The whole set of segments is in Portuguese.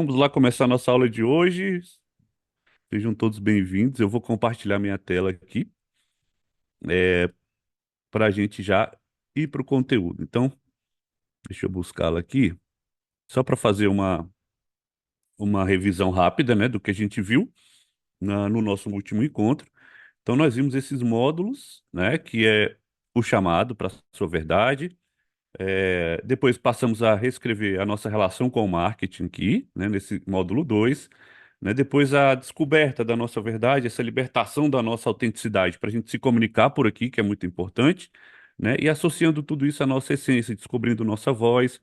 Vamos lá começar a nossa aula de hoje. Sejam todos bem-vindos. Eu vou compartilhar minha tela aqui para a gente já ir para o conteúdo. Então, deixa eu buscá-la aqui, só para fazer uma revisão rápida, né, do que a gente viu no nosso último encontro. Então, nós vimos esses módulos, né, que é o chamado para a sua verdade. Depois passamos a reescrever a nossa relação com o marketing aqui, né, nesse módulo 2, né? Depois a descoberta da nossa verdade, essa libertação da nossa autenticidade para a gente se comunicar por aqui, que é muito importante, né? E associando tudo isso à nossa essência, descobrindo nossa voz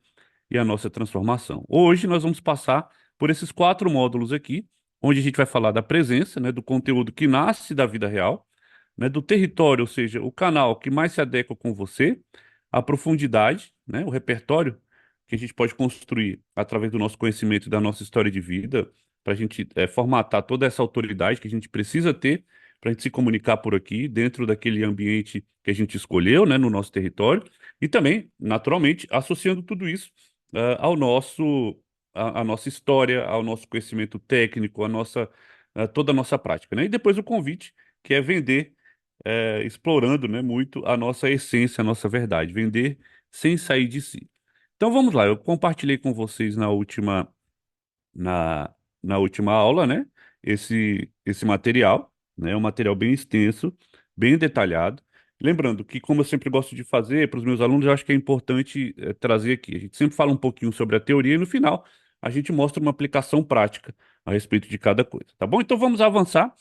e a nossa transformação. Hoje nós vamos passar por esses 4 módulos aqui, onde a gente vai falar da presença, né, do conteúdo que nasce da vida real, né, do território, ou seja, o canal que mais se adequa com você, a profundidade, né, o repertório que a gente pode construir através do nosso conhecimento e da nossa história de vida, para a gente formatar toda essa autoridade que a gente precisa ter para a gente se comunicar por aqui, dentro daquele ambiente que a gente escolheu, né, no nosso território, e também, naturalmente, associando tudo isso ao a nossa história, ao nosso conhecimento técnico, toda a nossa prática, né? E depois o convite, que é vender explorando, né, muito a nossa essência, a nossa verdade, vender sem sair de si. Então vamos lá, eu compartilhei com vocês na, na última aula, né, esse material, né, um material bem extenso, bem detalhado. Lembrando que, como eu sempre gosto de fazer para os meus alunos, eu acho que é importante trazer aqui. A gente sempre fala um pouquinho sobre a teoria e no final a gente mostra uma aplicação prática a respeito de cada coisa, tá bom? Então vamos avançar.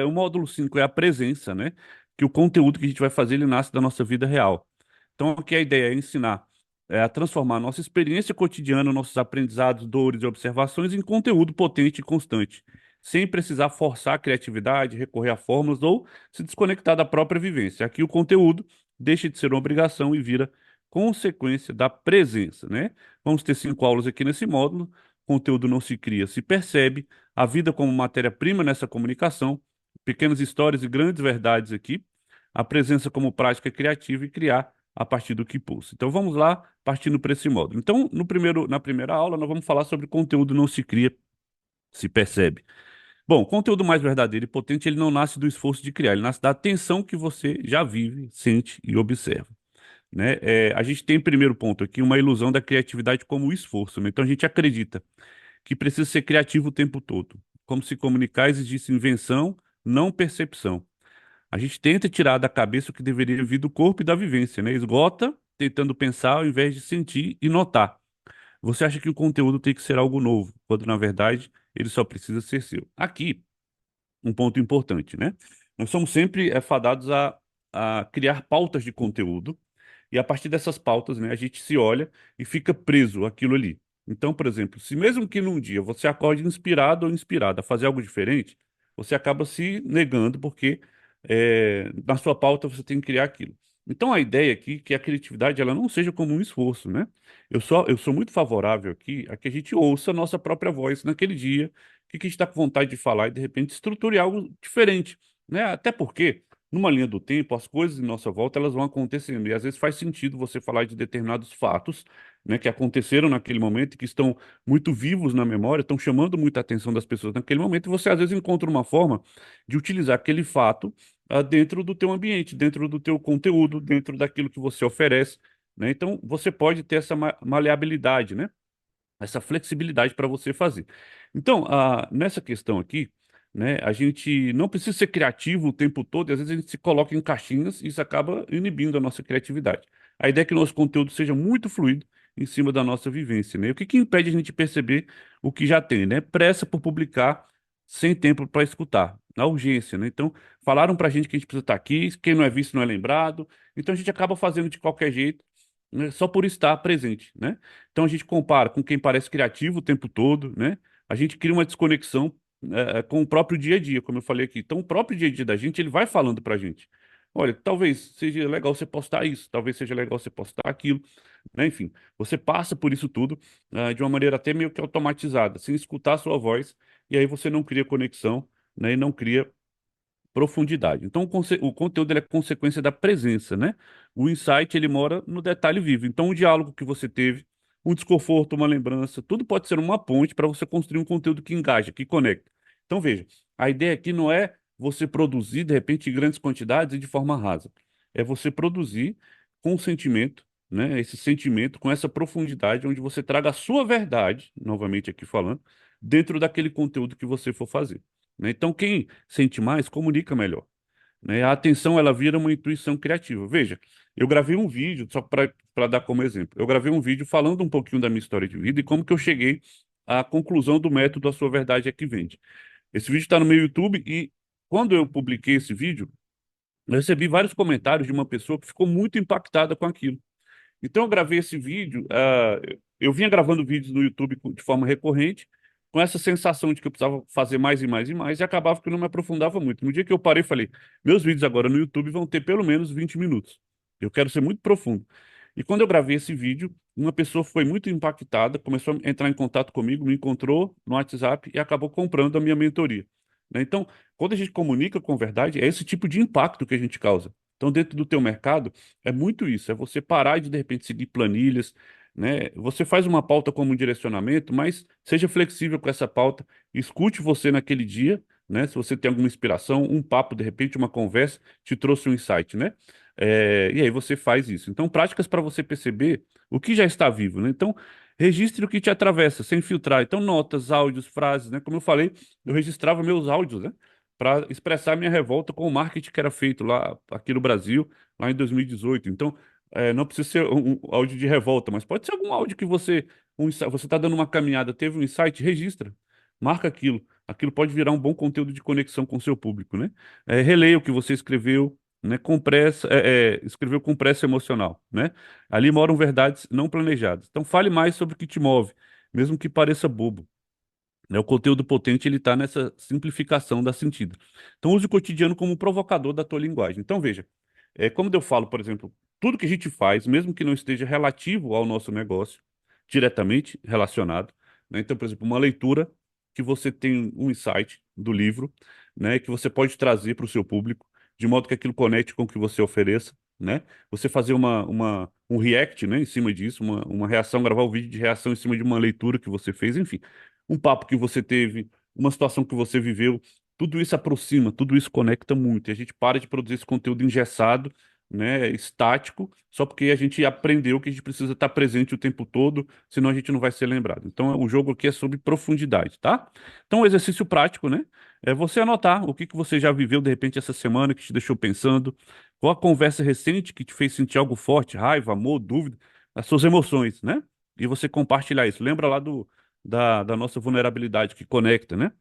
O módulo 5 é a presença, né? Que o conteúdo que a gente vai fazer, ele nasce da nossa vida real. Então aqui a ideia é ensinar a transformar a nossa experiência cotidiana, nossos aprendizados, dores e observações em conteúdo potente e constante, sem precisar forçar a criatividade, recorrer a fórmulas ou se desconectar da própria vivência. Aqui o conteúdo deixa de ser uma obrigação e vira consequência da presença, né? Vamos ter 5 aulas aqui nesse módulo. Conteúdo não se cria, se percebe. A vida como matéria-prima nessa comunicação. Pequenas histórias e grandes verdades aqui. A presença como prática criativa e criar a partir do que pulsa. Então vamos lá, partindo para esse módulo. Então, na primeira aula, nós vamos falar sobre conteúdo não se cria, se percebe. Bom, conteúdo mais verdadeiro e potente, ele não nasce do esforço de criar, ele nasce da atenção que você já vive, sente e observa, né? A gente tem, primeiro ponto aqui, uma ilusão da criatividade como esforço, né? Então a gente acredita que precisa ser criativo o tempo todo, como se comunicar exigisse invenção, não percepção. A gente tenta tirar da cabeça o que deveria vir do corpo e da vivência, né? Esgota tentando pensar ao invés de sentir e notar. Você acha que o conteúdo tem que ser algo novo, quando na verdade ele só precisa ser seu. Aqui, um ponto importante, né? Nós somos sempre fadados a criar pautas de conteúdo e a partir dessas pautas, né, a gente se olha e fica preso àquilo ali. Então, por exemplo, se mesmo que num dia você acorde inspirado ou inspirada a fazer algo diferente, você acaba se negando porque na sua pauta você tem que criar aquilo. Então, a ideia aqui é que a criatividade ela não seja como um esforço, né? Eu sou muito favorável aqui a que a gente ouça a nossa própria voz naquele dia, que a gente está com vontade de falar e de repente estruture algo diferente, né? Até porque numa linha do tempo, as coisas em nossa volta elas vão acontecendo e às vezes faz sentido você falar de determinados fatos, né, que aconteceram naquele momento e que estão muito vivos na memória, estão chamando muita atenção das pessoas naquele momento e você às vezes encontra uma forma de utilizar aquele fato dentro do teu ambiente, dentro do teu conteúdo, dentro daquilo que você oferece, né? Então você pode ter essa maleabilidade, né? Essa flexibilidade para você fazer. Então, nessa questão aqui, né, a gente não precisa ser criativo o tempo todo, e às vezes a gente se coloca em caixinhas e isso acaba inibindo a nossa criatividade. A ideia é que o nosso conteúdo seja muito fluido em cima da nossa vivência, né? O que impede a gente perceber o que já tem, né? Pressa por publicar sem tempo para escutar, na urgência, né? Então, falaram para a gente que a gente precisa estar aqui, quem não é visto não é lembrado, então a gente acaba fazendo de qualquer jeito, né, só por estar presente, né? Então a gente compara com quem parece criativo o tempo todo, né? A gente cria uma desconexão com o próprio dia a dia, como eu falei aqui. Então o próprio dia a dia da gente, ele vai falando pra gente. Olha, talvez seja legal você postar isso, talvez seja legal você postar aquilo, né? Enfim, você passa por isso tudo de uma maneira até meio que automatizada, sem escutar a sua voz, e aí você não cria conexão, né? E não cria profundidade. Então, o conteúdo ele é consequência da presença, né? O insight, ele mora no detalhe vivo. Então, o diálogo que você teve, um desconforto, uma lembrança, tudo pode ser uma ponte para você construir um conteúdo que engaja, que conecta. Então, veja, a ideia aqui não é você produzir, de repente, em grandes quantidades e de forma rasa. É você produzir com sentimento, né? Esse sentimento, com essa profundidade, onde você traga a sua verdade, novamente aqui falando, dentro daquele conteúdo que você for fazer, né? Então, quem sente mais, comunica melhor, né? A atenção, ela vira uma intuição criativa. Veja, eu gravei um vídeo, só para dar como exemplo, eu gravei um vídeo falando um pouquinho da minha história de vida e como que eu cheguei à conclusão do método A Sua Verdade é que Vende. Esse vídeo está no meu YouTube e quando eu publiquei esse vídeo, eu recebi vários comentários de uma pessoa que ficou muito impactada com aquilo. Então eu gravei esse vídeo, eu vinha gravando vídeos no YouTube de forma recorrente, com essa sensação de que eu precisava fazer mais e mais e mais, e acabava que eu não me aprofundava muito. No dia que eu parei, falei, meus vídeos agora no YouTube vão ter pelo menos 20 minutos. Eu quero ser muito profundo. E quando eu gravei esse vídeo, uma pessoa foi muito impactada, começou a entrar em contato comigo, me encontrou no WhatsApp e acabou comprando a minha mentoria, né? Então, quando a gente comunica com verdade, é esse tipo de impacto que a gente causa. Então, dentro do teu mercado, é muito isso, é você parar de repente seguir planilhas, né? Você faz uma pauta como um direcionamento, mas seja flexível com essa pauta, escute você naquele dia, né? Se você tem alguma inspiração, um papo, de repente, uma conversa, te trouxe um insight, né? E aí você faz isso. Então, práticas para você perceber o que já está vivo, né? Então, registre o que te atravessa, sem filtrar. Então, notas, áudios, frases, né? Como eu falei, eu registrava meus áudios, né? Para expressar minha revolta com o marketing que era feito lá aqui no Brasil lá em 2018. Então, não precisa ser um áudio de revolta, mas pode ser algum áudio que você está dando uma caminhada, teve um insight, registra, marca aquilo. Aquilo pode virar um bom conteúdo de conexão com o seu público, né? Releia o que você escreveu, né? Escreveu com pressa emocional, né? Ali moram verdades não planejadas. Então, fale mais sobre o que te move, mesmo que pareça bobo, né? O conteúdo potente ele está nessa simplificação da sentido. Então, use o cotidiano como um provocador da tua linguagem. Então, veja, como eu falo, por exemplo, tudo que a gente faz, mesmo que não esteja relativo ao nosso negócio, diretamente relacionado, né? Então, por exemplo, uma leitura que você tem um insight do livro, né? Que você pode trazer para o seu público, de modo que aquilo conecte com o que você ofereça, né? Você fazer um react, né? Em cima disso, uma reação, gravar o vídeo de reação em cima de uma leitura que você fez, enfim, um papo que você teve, uma situação que você viveu. Tudo isso aproxima, tudo isso conecta muito. E a gente para de produzir esse conteúdo engessado, né, estático, só porque a gente aprendeu que a gente precisa estar presente o tempo todo, senão a gente não vai ser lembrado. Então, o jogo aqui é sobre profundidade, tá? Então, o exercício prático, né, é você anotar o que que você já viveu de repente essa semana que te deixou pensando, qual a conversa recente que te fez sentir algo forte, raiva, amor, dúvida, as suas emoções, né? E você compartilhar isso. Lembra lá da nossa vulnerabilidade que conecta, né?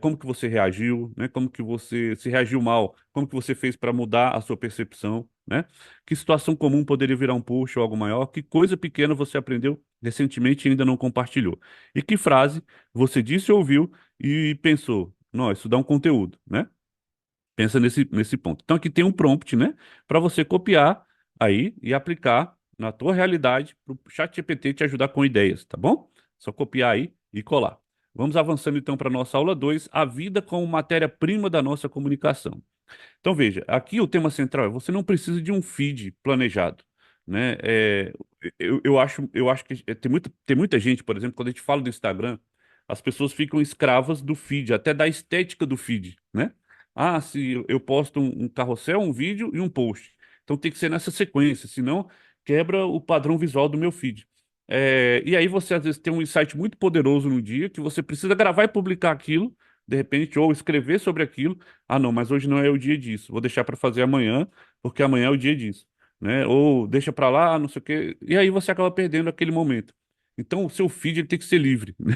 Como que você reagiu, né? Como que você se reagiu mal, como que você fez para mudar a sua percepção, né? Que situação comum poderia virar um push ou algo maior? Que coisa pequena você aprendeu recentemente e ainda não compartilhou? E que frase você disse ou ouviu e pensou, não, isso dá um conteúdo, né? Pensa nesse ponto. Então aqui tem um prompt, né? Para você copiar aí e aplicar na tua realidade para o ChatGPT te ajudar com ideias, tá bom? Só copiar aí e colar. Vamos avançando então para a nossa aula 2, a vida como matéria-prima da nossa comunicação. Então veja, aqui o tema central é você não precisa de um feed planejado, né? Eu acho que tem muita gente, por exemplo, quando a gente fala do Instagram, as pessoas ficam escravas do feed, até da estética do feed, né? Ah, se eu posto um carrossel, um vídeo e um post. Então tem que ser nessa sequência, senão quebra o padrão visual do meu feed. E aí você às vezes tem um insight muito poderoso no dia que você precisa gravar e publicar aquilo, de repente, ou escrever sobre aquilo. Ah, não, mas hoje não é o dia disso. Vou deixar para fazer amanhã, porque amanhã é o dia disso, né? Ou deixa para lá, não sei o quê. E aí você acaba perdendo aquele momento. Então, o seu feed ele tem que ser livre, né?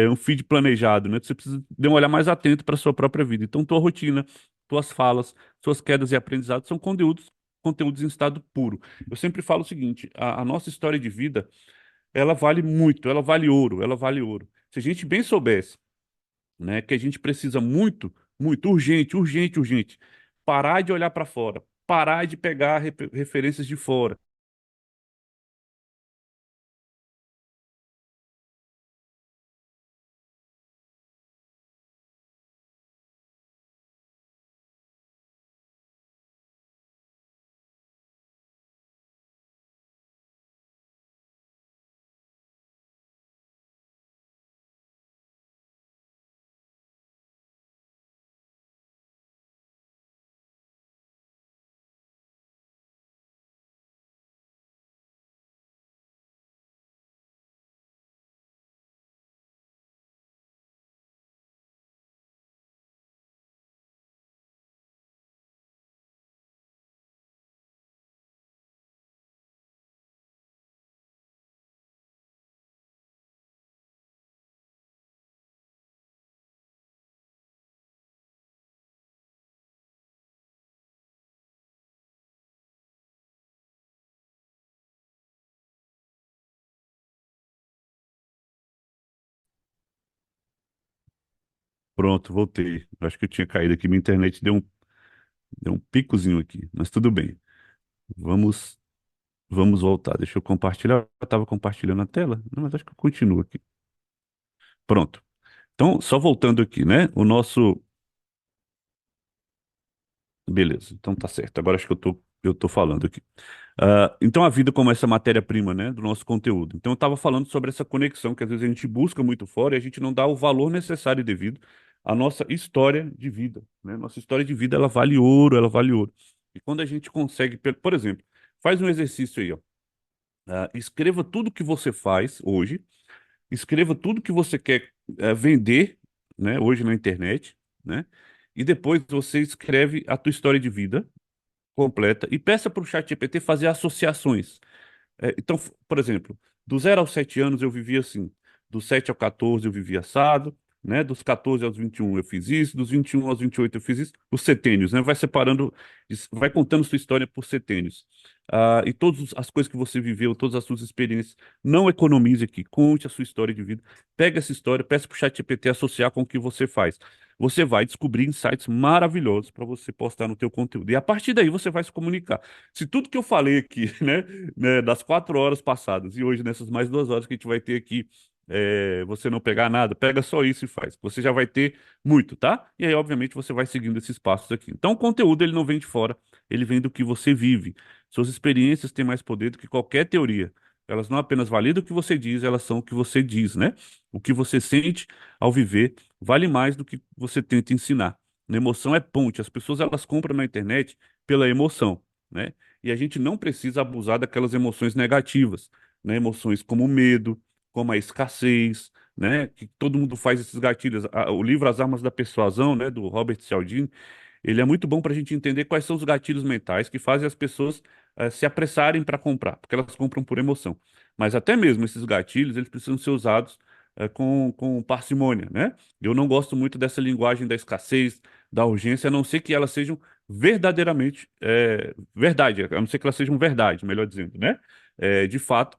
Um feed planejado, né? Você precisa dar um olhar mais atento para a sua própria vida. Então, tua rotina, tuas falas, suas quedas e aprendizados são conteúdos em estado puro. Eu sempre falo o seguinte: a nossa história de vida, ela vale muito, ela vale ouro, ela vale ouro. Se a gente bem soubesse, né? Que a gente precisa muito, muito, urgente, urgente, urgente, parar de olhar para fora, parar de pegar referências de fora. Pronto, voltei. Acho que eu tinha caído aqui. Minha internet deu um picozinho aqui, mas tudo bem. Vamos, vamos voltar. Deixa eu compartilhar. Eu estava compartilhando a tela? Não, mas acho que eu continuo aqui. Pronto. Então, só voltando aqui, né? O nosso. Beleza, então tá certo. Agora acho que eu tô falando aqui. Então a vida como essa matéria-prima, né, do nosso conteúdo. Então eu estava falando sobre essa conexão que às vezes a gente busca muito fora e a gente não dá o valor necessário e devido à nossa história de vida, né? Nossa história de vida, ela vale ouro, ela vale ouro. E quando a gente consegue, por exemplo, faz um exercício aí, ó. Escreva tudo que você faz hoje, escreva tudo que você quer vender, né, hoje na internet, né? E depois você escreve a tua história de vida completa e peça para o ChatGPT fazer associações. Então, por exemplo, do 0 aos 7 anos eu vivi assim, dos 7 aos 14 eu vivi assado, né? Dos 14 aos 21 eu fiz isso, dos 21 aos 28 eu fiz isso, os setênios, né? Vai separando, vai contando sua história por setênios. E todas as coisas que você viveu, todas as suas experiências, não economize aqui, conte a sua história de vida, pega essa história, peça para o ChatGPT associar com o que você faz. Você vai descobrir insights maravilhosos para você postar no teu conteúdo. E a partir daí você vai se comunicar. Se tudo que eu falei aqui, né, das 4 horas passadas e hoje nessas mais 2 horas que a gente vai ter aqui, você não pegar nada, pega só isso e faz. Você já vai ter muito, tá? E aí, obviamente, você vai seguindo esses passos aqui. Então, o conteúdo ele não vem de fora, ele vem do que você vive. Suas experiências têm mais poder do que qualquer teoria. Elas não apenas validam o que você diz, elas são o que você diz, né? O que você sente ao viver vale mais do que você tenta ensinar. A emoção é ponte. As pessoas elas compram na internet pela emoção, né? E a gente não precisa abusar daquelas emoções negativas, né? Emoções como o medo, como a escassez, né? Que todo mundo faz esses gatilhos. O livro As Armas da Persuasão, né? Do Robert Cialdini, ele é muito bom para a gente entender quais são os gatilhos mentais que fazem as pessoas se apressarem para comprar, porque elas compram por emoção. Mas até mesmo esses gatilhos, eles precisam ser usados com parcimônia, né? Eu não gosto muito dessa linguagem da escassez, da urgência, a não ser que elas sejam verdadeiramente verdade, a não ser que elas sejam verdade, melhor dizendo, né? De fato,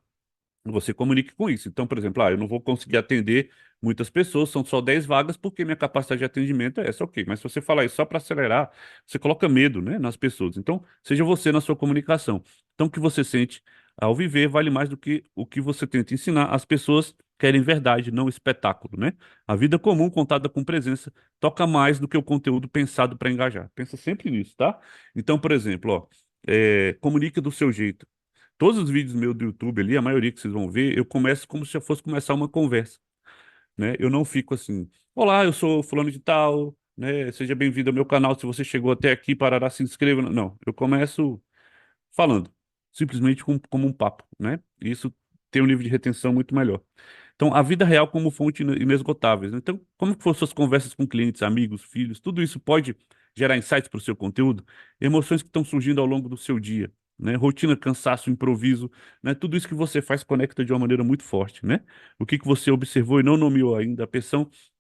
você comunique com isso. Então, por exemplo, eu não vou conseguir atender muitas pessoas, são só 10 vagas porque minha capacidade de atendimento é essa, ok. Mas se você falar isso só para acelerar, você coloca medo, né, nas pessoas. Então, seja você na sua comunicação. Então, o que você sente ao viver vale mais do que o que você tenta ensinar. As pessoas querem verdade, não espetáculo, né? A vida comum contada com presença toca mais do que o conteúdo pensado para engajar. Pensa sempre nisso, tá? Então, por exemplo, ó, comunique do seu jeito. Todos os vídeos meus do YouTube ali, a maioria que vocês vão ver, eu começo como se eu fosse começar uma conversa, né? Eu não fico assim, olá, eu sou fulano de tal, né? Seja bem-vindo ao meu canal. Se você chegou até aqui, parará, se inscreva. Não, eu começo falando, simplesmente como um papo, né? E isso tem um nível de retenção muito melhor. Então, a vida real como fonte inesgotáveis, né? Então, como que foram suas conversas com clientes, amigos, filhos, tudo isso pode gerar insights para o seu conteúdo, emoções que estão surgindo ao longo do seu dia, né? Rotina, cansaço, improviso, né? Tudo isso que você faz conecta de uma maneira muito forte, né? O que que você observou e não nomeou ainda,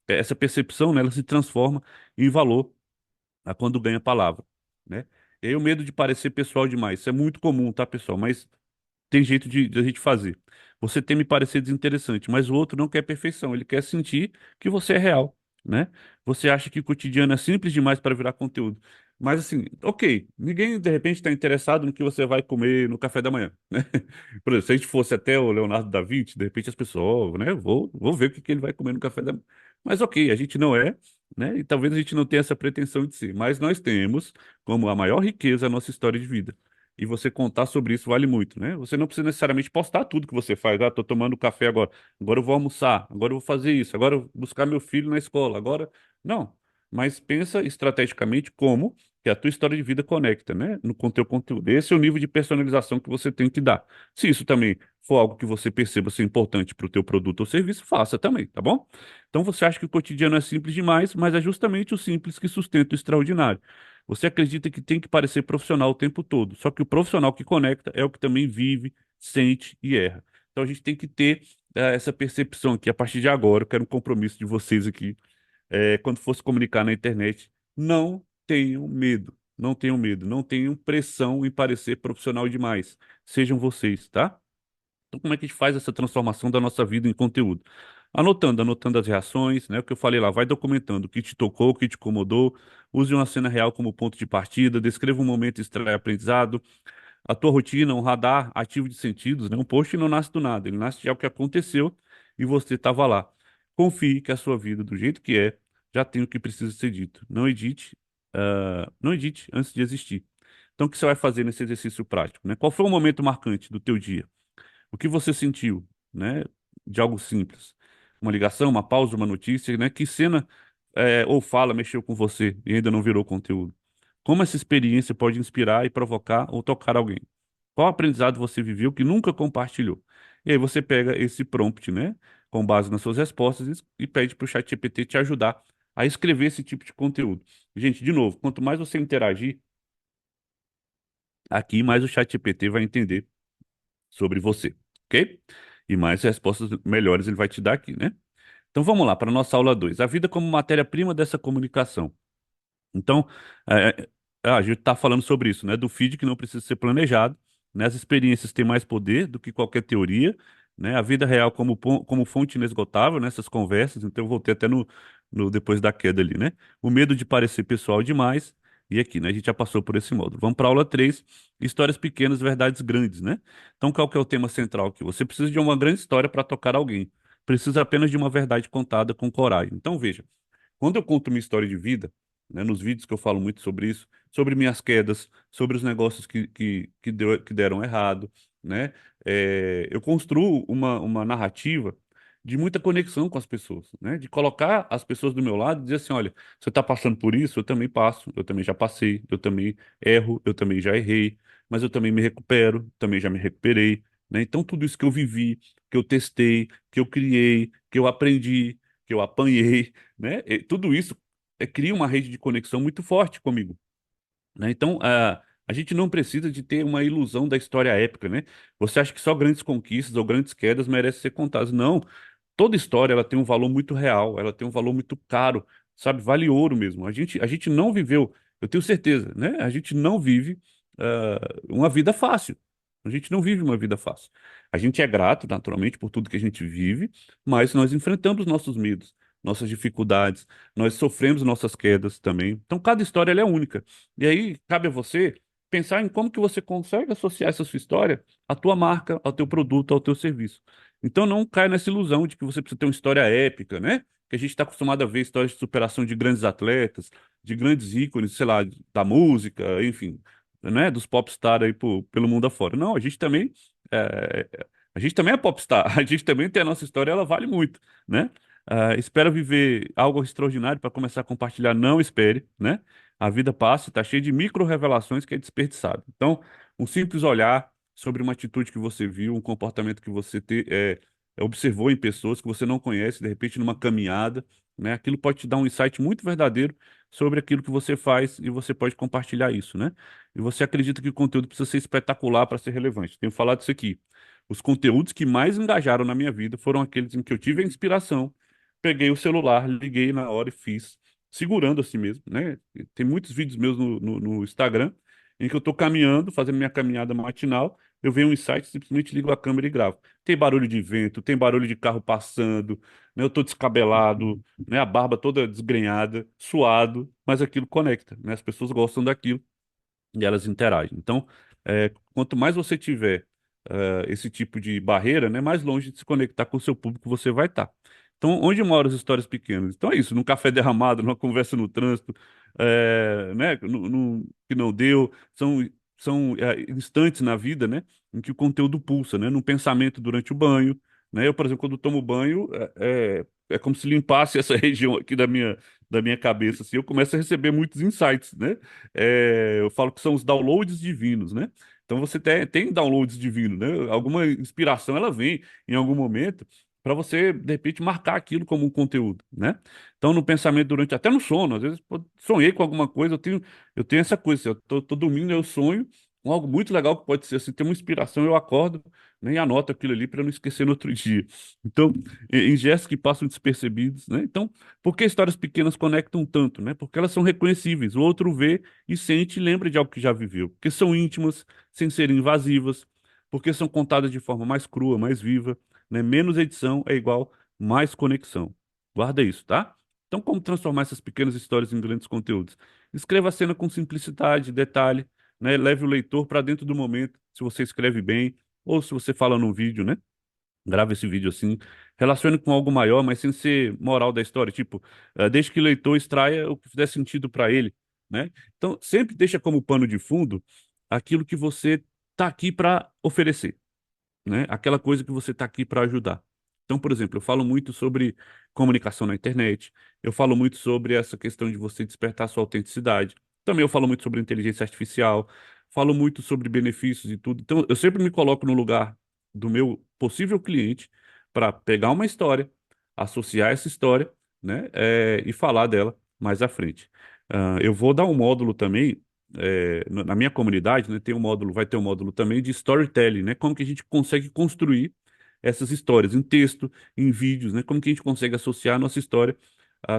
essa percepção, né, ela se transforma em valor quando ganha palavra, né? E aí o medo de parecer pessoal demais, isso é muito comum, tá, pessoal? Mas tem jeito de a gente fazer. Você tem me parecer desinteressante, mas o outro não quer perfeição, ele quer sentir que você é real, né? Você acha que o cotidiano é simples demais para virar conteúdo. Mas assim, ok, ninguém de repente está interessado no que você vai comer no café da manhã, né? Por exemplo, se a gente fosse até o Leonardo da Vinci, de repente as pessoas, né? Vou ver o que que ele vai comer no café da manhã. Mas ok, a gente não é, né? E talvez a gente não tenha essa pretensão de ser, mas nós temos como a maior riqueza a nossa história de vida. E você contar sobre isso vale muito, né? Você não precisa necessariamente postar tudo que você faz. Tô tomando café agora. Agora eu vou almoçar. Agora eu vou fazer isso. Agora eu vou buscar meu filho na escola. Agora. Não. Mas pensa estrategicamente como que a tua história de vida conecta, né? No com teu conteúdo. Esse é o nível de personalização que você tem que dar. Se isso também for algo que você perceba ser importante para o teu produto ou serviço, faça também, tá bom? Então você acha que o cotidiano é simples demais, mas é justamente o simples que sustenta o extraordinário. Você acredita que tem que parecer profissional o tempo todo, só que o profissional que conecta é o que também vive, sente e erra. Então a gente tem que ter essa percepção aqui a partir de agora. Eu quero um compromisso de vocês aqui. Quando for se comunicar na internet, não tenham medo. Não tenham medo, não tenham pressão em parecer profissional demais. Sejam vocês, tá? Então, como é que a gente faz essa transformação da nossa vida em conteúdo? anotando as reações, né? O que eu falei lá, vai documentando o que te tocou, o que te incomodou, use uma cena real como ponto de partida, descreva um momento estranho aprendizado, a tua rotina, um radar ativo de sentidos, né? Um post não nasce do nada, ele nasce de algo que aconteceu e você estava lá. Confie que a sua vida, do jeito que é, já tem o que precisa ser dito. Não edite antes de existir. Então, o que você vai fazer nesse exercício prático, né? Qual foi o momento marcante do teu dia? O que você sentiu, né? De algo simples. Uma ligação, uma pausa, uma notícia, né? Que cena ou fala mexeu com você e ainda não virou conteúdo? Como essa experiência pode inspirar e provocar ou tocar alguém? Qual aprendizado você viveu que nunca compartilhou? E aí você pega esse prompt, né? Com base nas suas respostas e pede para o ChatGPT te ajudar a escrever esse tipo de conteúdo. Gente, de novo, quanto mais você interagir aqui, mais o ChatGPT vai entender sobre você, ok? E mais respostas melhores ele vai te dar aqui, né? Então vamos lá para a nossa aula 2. A vida como matéria-prima dessa comunicação. Então, a gente está falando sobre isso, né? Do feed que não precisa ser planejado, né? As experiências têm mais poder do que qualquer teoria, né? A vida real como fonte inesgotável nessas conversas. Então, eu voltei até no depois da queda ali, né? O medo de parecer pessoal demais. E aqui, né? A gente já passou por esse módulo. Vamos para a aula 3, histórias pequenas, verdades grandes, né? Então, qual que é o tema central aqui? Você precisa de uma grande história para tocar alguém. Precisa apenas de uma verdade contada com coragem. Então, veja. Quando eu conto minha história de vida, né, nos vídeos que eu falo muito sobre isso, sobre minhas quedas, sobre os negócios que deram errado, né, eu construo uma narrativa de muita conexão com as pessoas, né, de colocar as pessoas do meu lado e dizer assim, olha, você está passando por isso, eu também passo, eu também já passei, eu também erro, eu também já errei, mas eu também me recupero, também já me recuperei, né, então tudo isso que eu vivi, que eu testei, que eu criei, que eu aprendi, que eu apanhei, né? E tudo isso cria uma rede de conexão muito forte comigo, né? Então, a gente não precisa de ter uma ilusão da história épica, né? Você acha que só grandes conquistas ou grandes quedas merecem ser contadas? Não. Toda história ela tem um valor muito real, ela tem um valor muito caro, sabe? Vale ouro mesmo. A gente não viveu, eu tenho certeza, né? A gente não vive uma vida fácil. A gente não vive uma vida fácil. A gente é grato, naturalmente, por tudo que a gente vive, mas nós enfrentamos nossos medos, nossas dificuldades, nós sofremos nossas quedas também. Então, cada história ela é única. E aí, cabe a você pensar em como que você consegue associar essa sua história à tua marca, ao teu produto, ao teu serviço. Então não caia nessa ilusão de que você precisa ter uma história épica, né? Que a gente está acostumado a ver histórias de superação de grandes atletas, de grandes ícones, sei lá, da música, enfim, né? Dos popstar aí pelo mundo afora. Não, a gente também é popstar, a gente também tem a nossa história, ela vale muito, né? Espera viver algo extraordinário para começar a compartilhar, não espere, né? A vida passa, está cheia de micro-revelações que é desperdiçado. Então, um simples olhar sobre uma atitude que você viu, um comportamento que você observou em pessoas que você não conhece, de repente numa caminhada, né? Aquilo pode te dar um insight muito verdadeiro sobre aquilo que você faz e você pode compartilhar isso, né? E você acredita que o conteúdo precisa ser espetacular para ser relevante. Tenho falado isso aqui. Os conteúdos que mais engajaram na minha vida foram aqueles em que eu tive a inspiração, peguei o celular, liguei na hora e fiz, segurando assim mesmo, né? Tem muitos vídeos meus no Instagram em que eu estou caminhando, fazendo minha caminhada matinal, eu venho um insight, simplesmente ligo a câmera e gravo. Tem barulho de vento, tem barulho de carro passando, né? Eu tô descabelado, né? A barba toda desgrenhada, suado, mas aquilo conecta, né? As pessoas gostam daquilo e elas interagem. Então, quanto mais você tiver esse tipo de barreira, né, mais longe de se conectar com o seu público você vai estar. Então, onde moram as histórias pequenas? Então é isso, num café derramado, numa conversa no trânsito, né, que não deu, são instantes na vida, né, em que o conteúdo pulsa, né, num pensamento durante o banho, né, eu, por exemplo, quando tomo banho, é como se limpasse essa região aqui da minha cabeça, assim, eu começo a receber muitos insights, né, eu falo que são os downloads divinos, né? Então você tem downloads divinos, né? Alguma inspiração ela vem em algum momento para você, de repente, marcar aquilo como um conteúdo, né? Então, no pensamento durante, até no sono, às vezes pô, sonhei com alguma coisa, eu tenho essa coisa, assim, eu tô dormindo, eu sonho com algo muito legal que pode ser assim, ter uma inspiração, eu acordo, né, e anoto aquilo ali para não esquecer no outro dia. Então, em gestos que passam despercebidos, né? Então, por que histórias pequenas conectam tanto, né? Porque elas são reconhecíveis. O outro vê e sente e lembra de algo que já viveu. Porque são íntimas, sem serem invasivas, porque são contadas de forma mais crua, mais viva, né? Menos edição é igual mais conexão. Guarda isso, tá? Então, como transformar essas pequenas histórias em grandes conteúdos? Escreva a cena com simplicidade, detalhe, né? Leve o leitor para dentro do momento, se você escreve bem, ou se você fala num vídeo, né? Grava esse vídeo assim, relacione com algo maior, mas sem ser moral da história, tipo, deixe que o leitor extraia o que fizer sentido para ele, né? Então, sempre deixa como pano de fundo aquilo que você está aqui para oferecer, né? Aquela coisa que você está aqui para ajudar. Então, por exemplo, eu falo muito sobre comunicação na internet, eu falo muito sobre essa questão de você despertar sua autenticidade. Também eu falo muito sobre inteligência artificial, falo muito sobre benefícios e tudo. Então, eu sempre me coloco no lugar do meu possível cliente para pegar uma história, associar essa história, né, e falar dela mais à frente. Eu vou dar um módulo também na minha comunidade, né, tem um módulo, vai ter um módulo também de storytelling, né? Como que a gente consegue construir essas histórias em texto, em vídeos, né? Como que a gente consegue associar a nossa história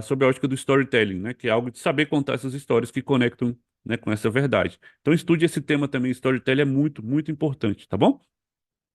sob a ótica do storytelling, né? Que é algo de saber contar essas histórias que conectam, né, com essa verdade. Então estude esse tema também, storytelling é muito, muito importante, tá bom?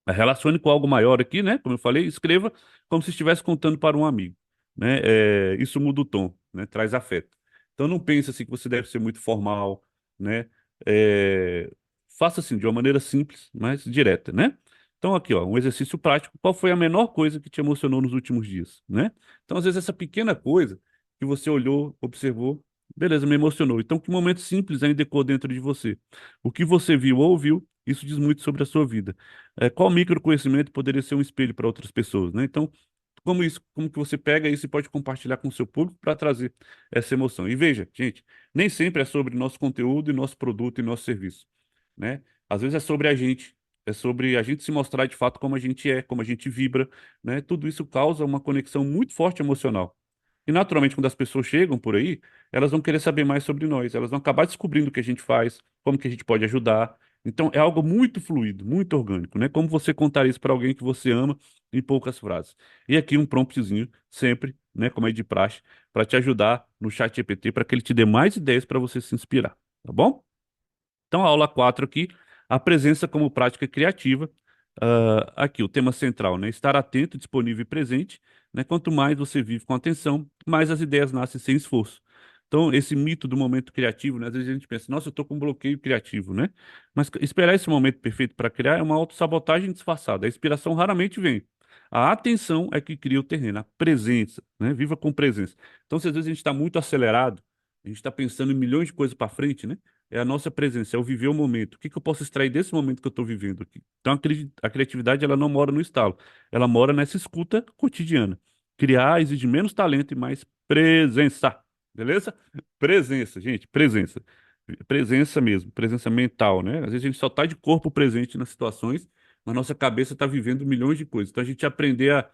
Relacione com algo maior aqui, né? Como eu falei, escreva como se estivesse contando para um amigo, né? Isso muda o tom, né? Traz afeto. Então não pense assim que você deve ser muito formal, né? É, Faça assim de uma maneira simples, mas direta, né? Então aqui, ó, um exercício prático. Qual foi a menor coisa que te emocionou nos últimos dias, né? Então às vezes essa pequena coisa que você olhou, observou, beleza, me emocionou. Então que momento simples ainda ecoou dentro de você? O que você viu ou ouviu, isso diz muito sobre a sua vida. Qual microconhecimento poderia ser um espelho para outras pessoas, né? Então, como que você pega isso e pode compartilhar com o seu público para trazer essa emoção? E veja, gente, nem sempre é sobre nosso conteúdo e nosso produto e nosso serviço, né? Às vezes é sobre a gente, é sobre a gente se mostrar de fato como a gente é, como a gente vibra, né? Tudo isso causa uma conexão muito forte emocional. E naturalmente, quando as pessoas chegam por aí, elas vão querer saber mais sobre nós, elas vão acabar descobrindo o que a gente faz, como que a gente pode ajudar. Então, é algo muito fluido, muito orgânico, né? Como você contar isso para alguém que você ama em poucas frases. E aqui um promptzinho, sempre, né, como é de praxe, para te ajudar no chat GPT, para que ele te dê mais ideias para você se inspirar, tá bom? Então, a aula 4 aqui, a presença como prática criativa. Aqui, o tema central, né? Estar atento, disponível e presente, né? Quanto mais você vive com atenção, mais as ideias nascem sem esforço. Então, esse mito do momento criativo, né? Às vezes a gente pensa, nossa, eu estou com um bloqueio criativo, né? Mas esperar esse momento perfeito para criar é uma autossabotagem disfarçada. A inspiração raramente vem. A atenção é que cria o terreno, a presença, né? Viva com presença. Então, se às vezes a gente está muito acelerado, a gente está pensando em milhões de coisas para frente, né? É a nossa presença, é o viver o momento. O que que eu posso extrair desse momento que eu estou vivendo aqui? Então, a criatividade, ela não mora no estalo, ela mora nessa escuta cotidiana. Criar exige menos talento e mais presença, beleza? Presença, gente, presença. Presença mesmo, presença mental, né? Às vezes a gente só está de corpo presente nas situações, mas nossa cabeça está vivendo milhões de coisas. Então, a gente aprender a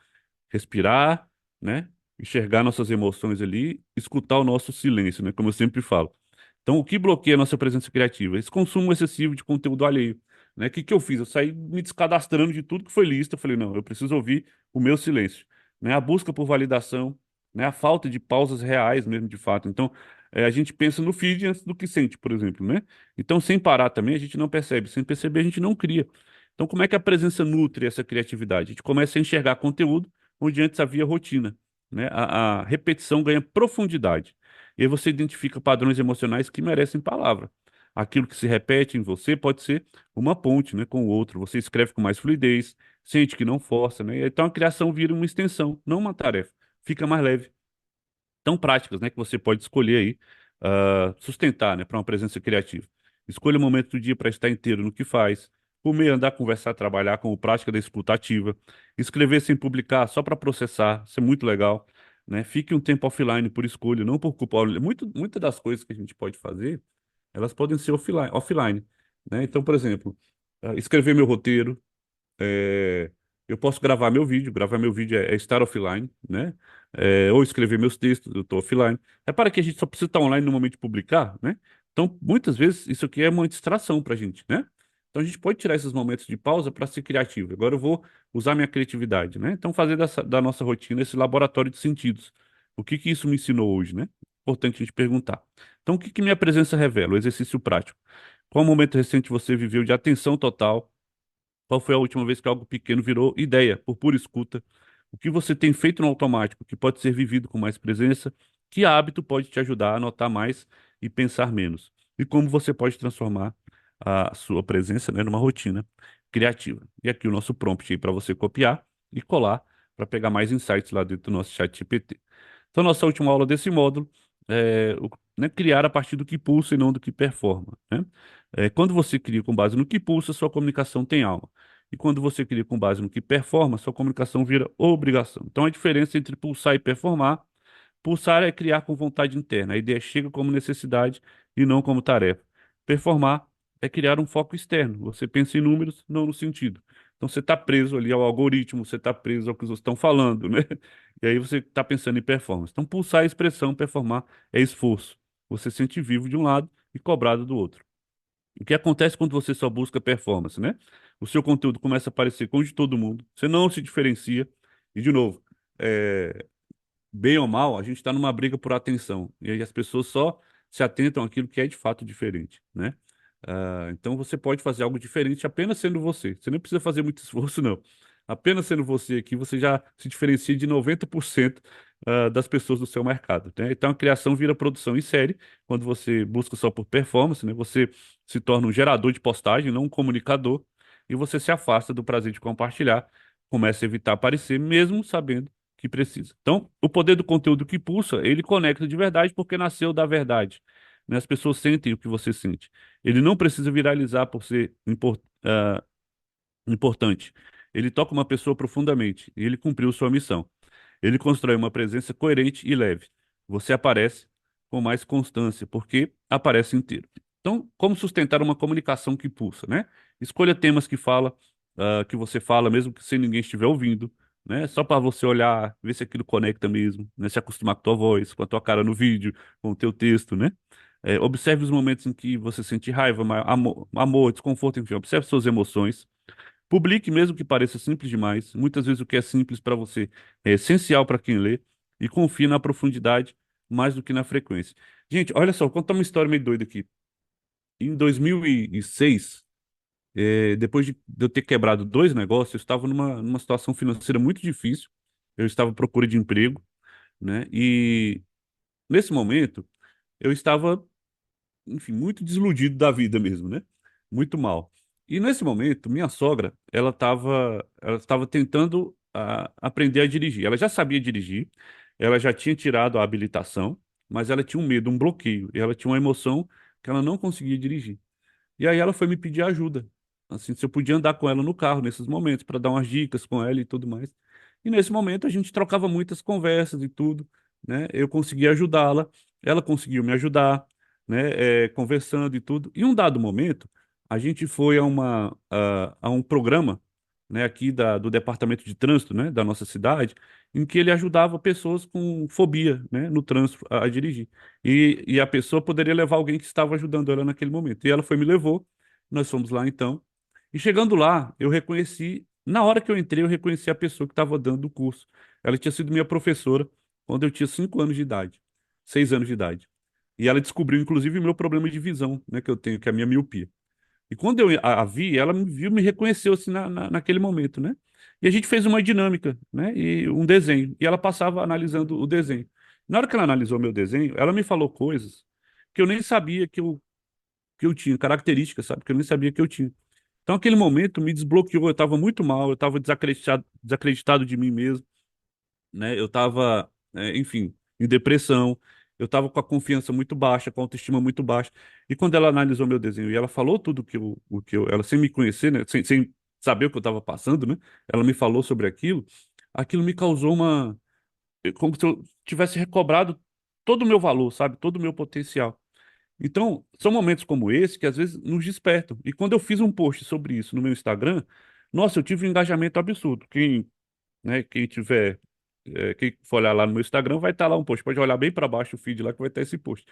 respirar, né? Enxergar nossas emoções ali, escutar o nosso silêncio, né? Como eu sempre falo. Então, o que bloqueia a nossa presença criativa? Esse consumo excessivo de conteúdo alheio, né? O que que eu fiz? Eu saí me descadastrando de tudo que foi lista. Eu falei, não, eu preciso ouvir o meu silêncio, né? A busca por validação, né? A falta de pausas reais mesmo, de fato. Então, a gente pensa no feed antes do que sente, por exemplo, né? Então, sem parar também, a gente não percebe. Sem perceber, a gente não cria. Então, como é que a presença nutre essa criatividade? A gente começa a enxergar conteúdo onde antes havia rotina, né? A repetição ganha profundidade. E aí você identifica padrões emocionais que merecem palavra. Aquilo que se repete em você pode ser uma ponte, né, com o outro. Você escreve com mais fluidez, sente que não força, né? Então a criação vira uma extensão, não uma tarefa. Fica mais leve. Tão práticas, né, que você pode escolher aí, sustentar, né, para uma presença criativa. Escolha o momento do dia para estar inteiro no que faz. Comer, andar, conversar, trabalhar como prática da escuta ativa. Escrever sem publicar, só para processar. Isso é muito legal, né? Fique um tempo offline por escolha, não por culpa. Muitas das coisas que a gente pode fazer, elas podem ser offline, né? Então, por exemplo, escrever meu roteiro, é, eu posso gravar meu vídeo é estar offline, né? Ou escrever meus textos, eu estou offline. Repara que a gente só precisa estar online no momento de publicar, né? Então, muitas vezes, isso aqui é uma distração para a gente, né? Então, a gente pode tirar esses momentos de pausa para ser criativo. Agora eu vou usar minha criatividade, né? Então, fazer da nossa rotina esse laboratório de sentidos. O que que isso me ensinou hoje, né? Importante a gente perguntar. Então, o que que minha presença revela? O exercício prático. Qual momento recente você viveu de atenção total? Qual foi a última vez que algo pequeno virou ideia, por pura escuta? O que você tem feito no automático, que pode ser vivido com mais presença, que hábito pode te ajudar a notar mais e pensar menos? E como você pode transformar a sua presença, né, numa rotina criativa. E aqui o nosso prompt aí para você copiar e colar para pegar mais insights lá dentro do nosso chat GPT. Então, nossa última aula desse módulo é né, criar a partir do que pulsa e não do que performa, né? Quando você cria com base no que pulsa, sua comunicação tem alma. E quando você cria com base no que performa, sua comunicação vira obrigação. Então, a diferença entre pulsar e performar: pulsar é criar com vontade interna. A ideia chega como necessidade e não como tarefa. Performar é criar um foco externo. Você pensa em números, não no sentido. Então você está preso ali ao algoritmo, você está preso ao que os outros estão falando, né? E aí você está pensando em performance. Então pulsar é expressão, performar é esforço. Você se sente vivo de um lado e cobrado do outro. O que acontece quando você só busca performance, né? O seu conteúdo começa a parecer com o de todo mundo, você não se diferencia. E, de novo, é, bem ou mal, a gente está numa briga por atenção. E aí as pessoas só se atentam àquilo que é de fato diferente, né? Então você pode fazer algo diferente apenas sendo você. Você não precisa fazer muito esforço, não. Apenas sendo você aqui, você já se diferencia de 90% das pessoas do seu mercado, né? Então a criação vira produção em série, quando você busca só por performance, né? Você se torna um gerador de postagem, não um comunicador, e você se afasta do prazer de compartilhar, começa a evitar aparecer, mesmo sabendo que precisa. Então, o poder do conteúdo que pulsa, ele conecta de verdade porque nasceu da verdade, né? As pessoas sentem o que você sente. Ele não precisa viralizar por ser importante. Ele toca uma pessoa profundamente e ele cumpriu sua missão. Ele constrói uma presença coerente e leve. Você aparece com mais constância, porque aparece inteiro. Então, como sustentar uma comunicação que pulsa, né? Escolha temas que você fala, mesmo que sem ninguém estiver ouvindo, né? Só para você olhar, ver se aquilo conecta mesmo, né? Se acostumar com a tua voz, com a tua cara no vídeo, com o teu texto, né? Observe os momentos em que você sente raiva, amor, desconforto, enfim, observe suas emoções. Publique mesmo que pareça simples demais. Muitas vezes o que é simples para você é essencial para quem lê e confie na profundidade mais do que na frequência. Gente, olha só, vou contar uma história meio doida aqui. Em 2006, depois de eu ter quebrado dois negócios, eu estava numa situação financeira muito difícil. Eu estava à procura de emprego, né? E nesse momento, eu estava, enfim, muito desiludido da vida mesmo, né? Muito mal. E nesse momento, minha sogra, ela estava tentando aprender a dirigir. Ela já sabia dirigir, ela já tinha tirado a habilitação, mas ela tinha um medo, um bloqueio, e ela tinha uma emoção que ela não conseguia dirigir. E aí ela foi me pedir ajuda, assim, se eu podia andar com ela no carro nesses momentos para dar umas dicas com ela e tudo mais. E nesse momento a gente trocava muitas conversas e tudo, né? Eu conseguia ajudá-la, ela conseguiu me ajudar, né? Conversando e tudo. E um dado momento, a gente foi a um programa, né? Aqui do departamento de trânsito, né? Da nossa cidade, em que ele ajudava pessoas com fobia, né? No trânsito a dirigir. E a pessoa poderia levar alguém que estava ajudando ela naquele momento. E ela foi, me levou, nós fomos lá então. E chegando lá, eu reconheci, na hora que eu entrei, eu reconheci a pessoa que estava dando o curso. Ela tinha sido minha professora quando eu tinha 5 anos de idade, 6 anos de idade. E ela descobriu, inclusive, o meu problema de visão, né, que eu tenho, que é a minha miopia. E quando eu a vi, ela me viu, me reconheceu assim naquele momento, né? E a gente fez uma dinâmica, né? E um desenho. E ela passava analisando o desenho. Na hora que ela analisou meu desenho, ela me falou coisas que eu nem sabia que eu tinha, características, sabe? Que eu nem sabia que eu tinha. Então, aquele momento me desbloqueou. Eu estava muito mal, eu estava desacreditado de mim mesmo, né? Eu estava, enfim, em depressão, eu estava com a confiança muito baixa, com a autoestima muito baixa. E quando ela analisou meu desenho e ela falou tudo ela sem me conhecer, né? Sem saber o que eu estava passando, né? Ela me falou sobre aquilo. Aquilo me causou como se eu tivesse recobrado todo o meu valor, sabe? Todo o meu potencial. Então, são momentos como esse que às vezes nos despertam. E quando eu fiz um post sobre isso no meu Instagram, nossa, eu tive um engajamento absurdo. Quem tiver, quem for olhar lá no meu Instagram, vai estar lá um post. Pode olhar bem para baixo o feed lá que vai estar esse post.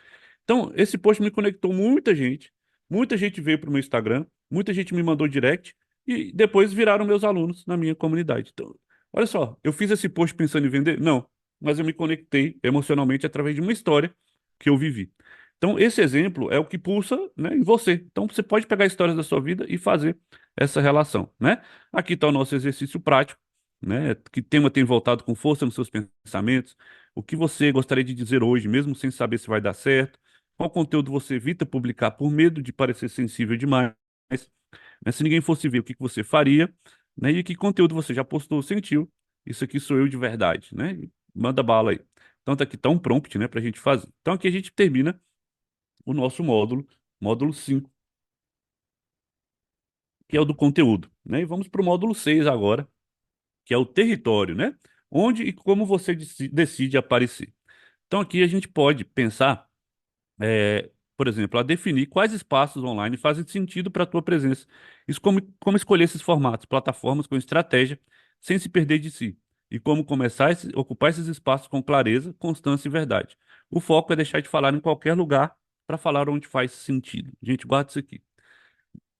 Então, esse post me conectou muita gente. Muita gente veio para o meu Instagram, muita gente me mandou direct e depois viraram meus alunos na minha comunidade. Então, olha só, eu fiz esse post pensando em vender? Não, mas eu me conectei emocionalmente através de uma história que eu vivi. Então, esse exemplo é o que pulsa, né, em você. Então, você pode pegar histórias da sua vida e fazer essa relação, né? Aqui está o nosso exercício prático. né? Que tema tem voltado com força nos seus pensamentos? O que você gostaria de dizer hoje, mesmo sem saber se vai dar certo? Qual conteúdo você evita publicar por medo de parecer sensível demais? Né? Se ninguém fosse ver, o que que você faria? Né? E que conteúdo você já postou, sentiu? Isso aqui sou eu de verdade, né? E manda bala aí. Então tá aqui, tá um prompt, né, pra gente fazer. Então aqui a gente termina o nosso módulo, módulo 5, que é o do conteúdo, né? E vamos para o módulo 6 agora, que é o território, né? Onde e como você decide aparecer. Então aqui a gente pode pensar, por exemplo, a definir quais espaços online fazem sentido para a tua presença. Isso como escolher esses formatos, plataformas com estratégia, sem se perder de si. E como começar a ocupar esses espaços com clareza, constância e verdade. O foco é deixar de falar em qualquer lugar para falar onde faz sentido. Gente, guarda isso aqui.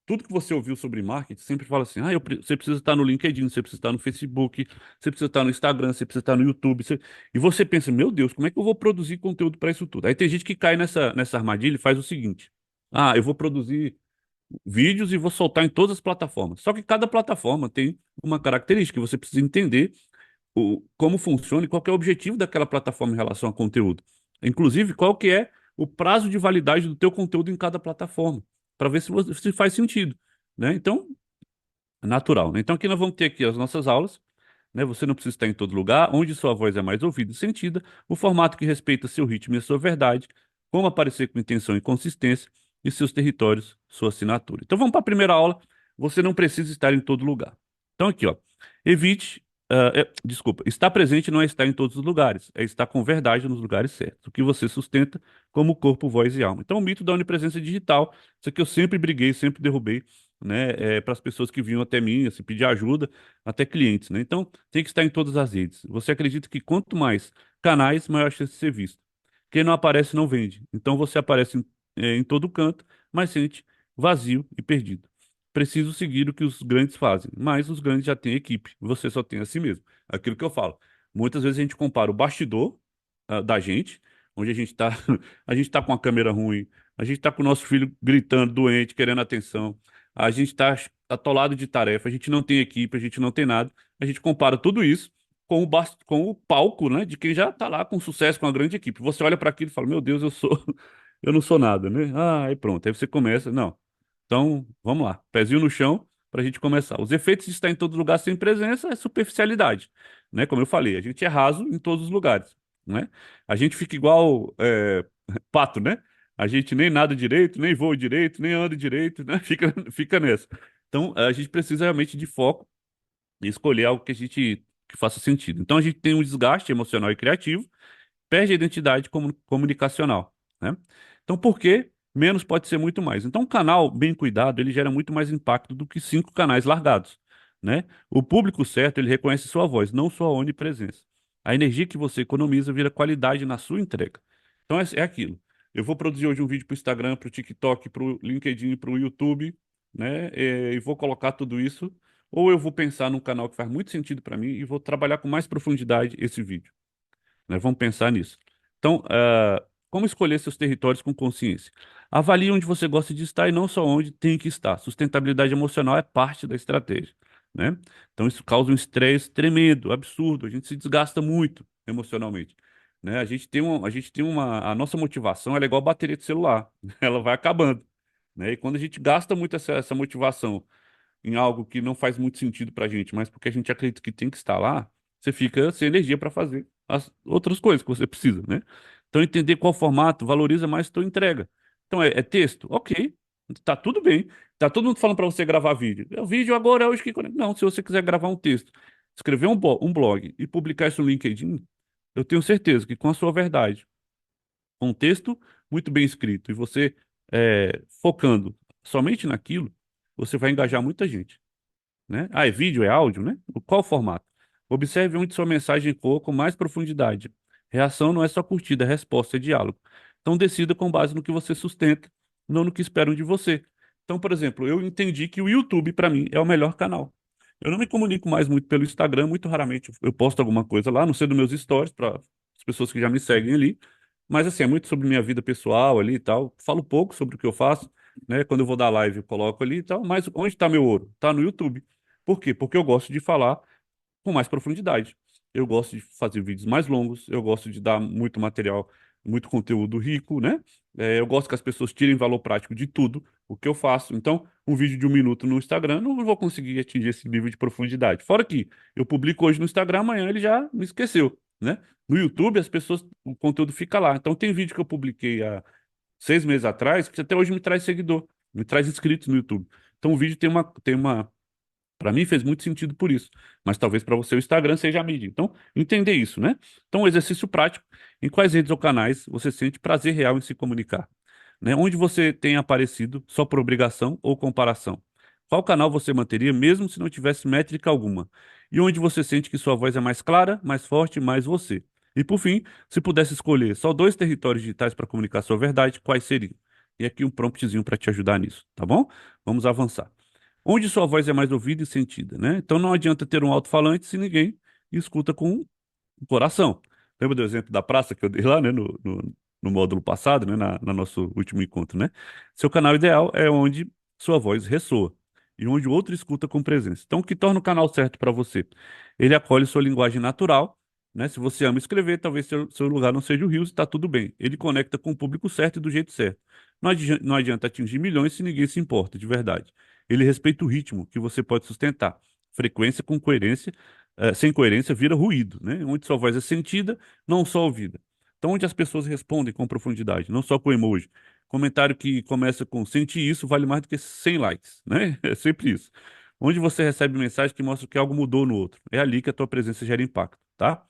Tudo que você ouviu sobre marketing sempre fala assim: você precisa estar no LinkedIn, você precisa estar no Facebook, você precisa estar no Instagram, você precisa estar no YouTube. E você pensa: meu Deus, como é que eu vou produzir conteúdo para isso tudo? Aí tem gente que cai nessa armadilha e faz o seguinte: eu vou produzir vídeos e vou soltar em todas as plataformas. Só que cada plataforma tem uma característica, você precisa entender como funciona e qual que é o objetivo daquela plataforma em relação a conteúdo. Inclusive, qual que é o prazo de validade do teu conteúdo em cada plataforma, para ver se faz sentido, né? Então, é natural, né? Então, aqui nós vamos ter aqui as nossas aulas, né? Você não precisa estar em todo lugar, onde sua voz é mais ouvida e sentida, o formato que respeita seu ritmo e a sua verdade, como aparecer com intenção e consistência, e seus territórios, sua assinatura. Então, vamos para a primeira aula. Você não precisa estar em todo lugar. Então, aqui, ó. Evite. Desculpa, estar presente não é estar em todos os lugares, é estar com verdade nos lugares certos, o que você sustenta como corpo, voz e alma. Então, o mito da onipresença digital, isso aqui eu sempre briguei, sempre derrubei, né, para as pessoas que vinham até mim, assim, pedir ajuda, até clientes, né? Então, tem que estar em todas as redes. Você acredita que quanto mais canais, maior a chance de ser visto. Quem não aparece não vende. Então, você aparece em todo canto, mas sente vazio e perdido. Preciso seguir o que os grandes fazem, mas os grandes já têm equipe, você só tem a si mesmo. Aquilo que eu falo. Muitas vezes a gente compara o bastidor, da gente, onde a gente está a gente tá com a câmera ruim, a gente está com o nosso filho gritando, doente, querendo atenção, a gente está atolado de tarefa, a gente não tem equipe, a gente não tem nada. A gente compara tudo isso com o palco, né, de quem já está lá com sucesso, com a grande equipe. Você olha para aquilo e fala, meu Deus, eu não sou nada, né? Aí pronto, aí você começa, não. Então, vamos lá, pezinho no chão para a gente começar. Os efeitos de estar em todo lugar sem presença é superficialidade, né? Como eu falei, a gente é raso em todos os lugares, né? A gente fica igual pato, né? A gente nem nada direito, nem voa direito, nem anda direito, né? Fica nessa. Então, a gente precisa realmente de foco e escolher algo que faça sentido. Então, a gente tem um desgaste emocional e criativo, perde a identidade comunicacional, né? Então, por quê? Menos pode ser muito mais. Então, um canal bem cuidado, ele gera muito mais impacto do que 5 canais largados, né? O público certo, ele reconhece sua voz, não sua onipresença. A energia que você economiza vira qualidade na sua entrega. Então, é aquilo. Eu vou produzir hoje um vídeo para o Instagram, para o TikTok, para o LinkedIn, para o YouTube, né? E vou colocar tudo isso. Ou eu vou pensar num canal que faz muito sentido para mim e vou trabalhar com mais profundidade esse vídeo, né? Vamos pensar nisso. Então, como escolher seus territórios com consciência? Avalie onde você gosta de estar e não só onde tem que estar. Sustentabilidade emocional é parte da estratégia, né? Então, isso causa um estresse tremendo, absurdo. A gente se desgasta muito emocionalmente, né? A nossa motivação ela é igual a bateria de celular, ela vai acabando, né? E quando a gente gasta muito essa motivação em algo que não faz muito sentido pra gente, mas porque a gente acredita que tem que estar lá, você fica sem energia para fazer as outras coisas que você precisa, né? Então, entender qual formato valoriza mais a tua entrega. Então, é texto? Ok, tá tudo bem. Tá todo mundo falando para você gravar vídeo. O vídeo agora é hoje que... Não, se você quiser gravar um texto, escrever um blog e publicar isso no LinkedIn, eu tenho certeza que com a sua verdade, com um texto muito bem escrito e você focando somente naquilo, você vai engajar muita gente, né? É vídeo, é áudio, né? Qual o formato? Observe onde sua mensagem ecoa com mais profundidade. Reação não é só curtida, é resposta, é diálogo. Então decida com base no que você sustenta, não no que esperam de você. Então, por exemplo, eu entendi que o YouTube, para mim, é o melhor canal. Eu não me comunico mais muito pelo Instagram, muito raramente eu posto alguma coisa lá, a não ser dos meus stories, para as pessoas que já me seguem ali. Mas, assim, é muito sobre minha vida pessoal ali e tal. Falo pouco sobre o que eu faço, né? Quando eu vou dar live, eu coloco ali e tal. Mas onde está meu ouro? Está no YouTube. Por quê? Porque eu gosto de falar com mais profundidade. Eu gosto de fazer vídeos mais longos, eu gosto de dar muito material, muito conteúdo rico, né? Eu gosto que as pessoas tirem valor prático de tudo o que eu faço. Então, um vídeo de 1 minuto no Instagram, não vou conseguir atingir esse nível de profundidade. Fora que eu publico hoje no Instagram, amanhã ele já me esqueceu, né? No YouTube, as pessoas, o conteúdo fica lá. Então, tem vídeo que eu publiquei há 6 meses atrás que até hoje me traz seguidor, me traz inscritos no YouTube. Então, o vídeo tem uma para mim fez muito sentido por isso, mas talvez para você o Instagram seja a mídia. Então, entender isso, né? Então, um exercício prático, em quais redes ou canais você sente prazer real em se comunicar, né? Onde você tem aparecido só por obrigação ou comparação? Qual canal você manteria mesmo se não tivesse métrica alguma? E onde você sente que sua voz é mais clara, mais forte, mais você? E por fim, se pudesse escolher só dois territórios digitais para comunicar sua verdade, quais seriam? E aqui um promptzinho para te ajudar nisso, tá bom? Vamos avançar. Onde sua voz é mais ouvida e sentida, né? Então não adianta ter um alto-falante se ninguém escuta com o coração. Lembra do exemplo da praça que eu dei lá, né, no módulo passado, né, na nosso último encontro, né? Seu canal ideal é onde sua voz ressoa e onde o outro escuta com presença. Então, o que torna o canal certo para você? Ele acolhe sua linguagem natural, né? Se você ama escrever, talvez seu lugar não seja o Reels, está tudo bem. Ele conecta com o público certo e do jeito certo. Não adianta atingir milhões se ninguém se importa, de verdade. Ele respeita o ritmo que você pode sustentar. Frequência com coerência, sem coerência vira ruído, né? Onde sua voz é sentida, não só ouvida. Então, onde as pessoas respondem com profundidade, não só com emoji. Comentário que começa com senti isso vale mais do que 100 likes, né? É sempre isso. Onde você recebe mensagem que mostra que algo mudou no outro. É ali que a tua presença gera impacto, tá?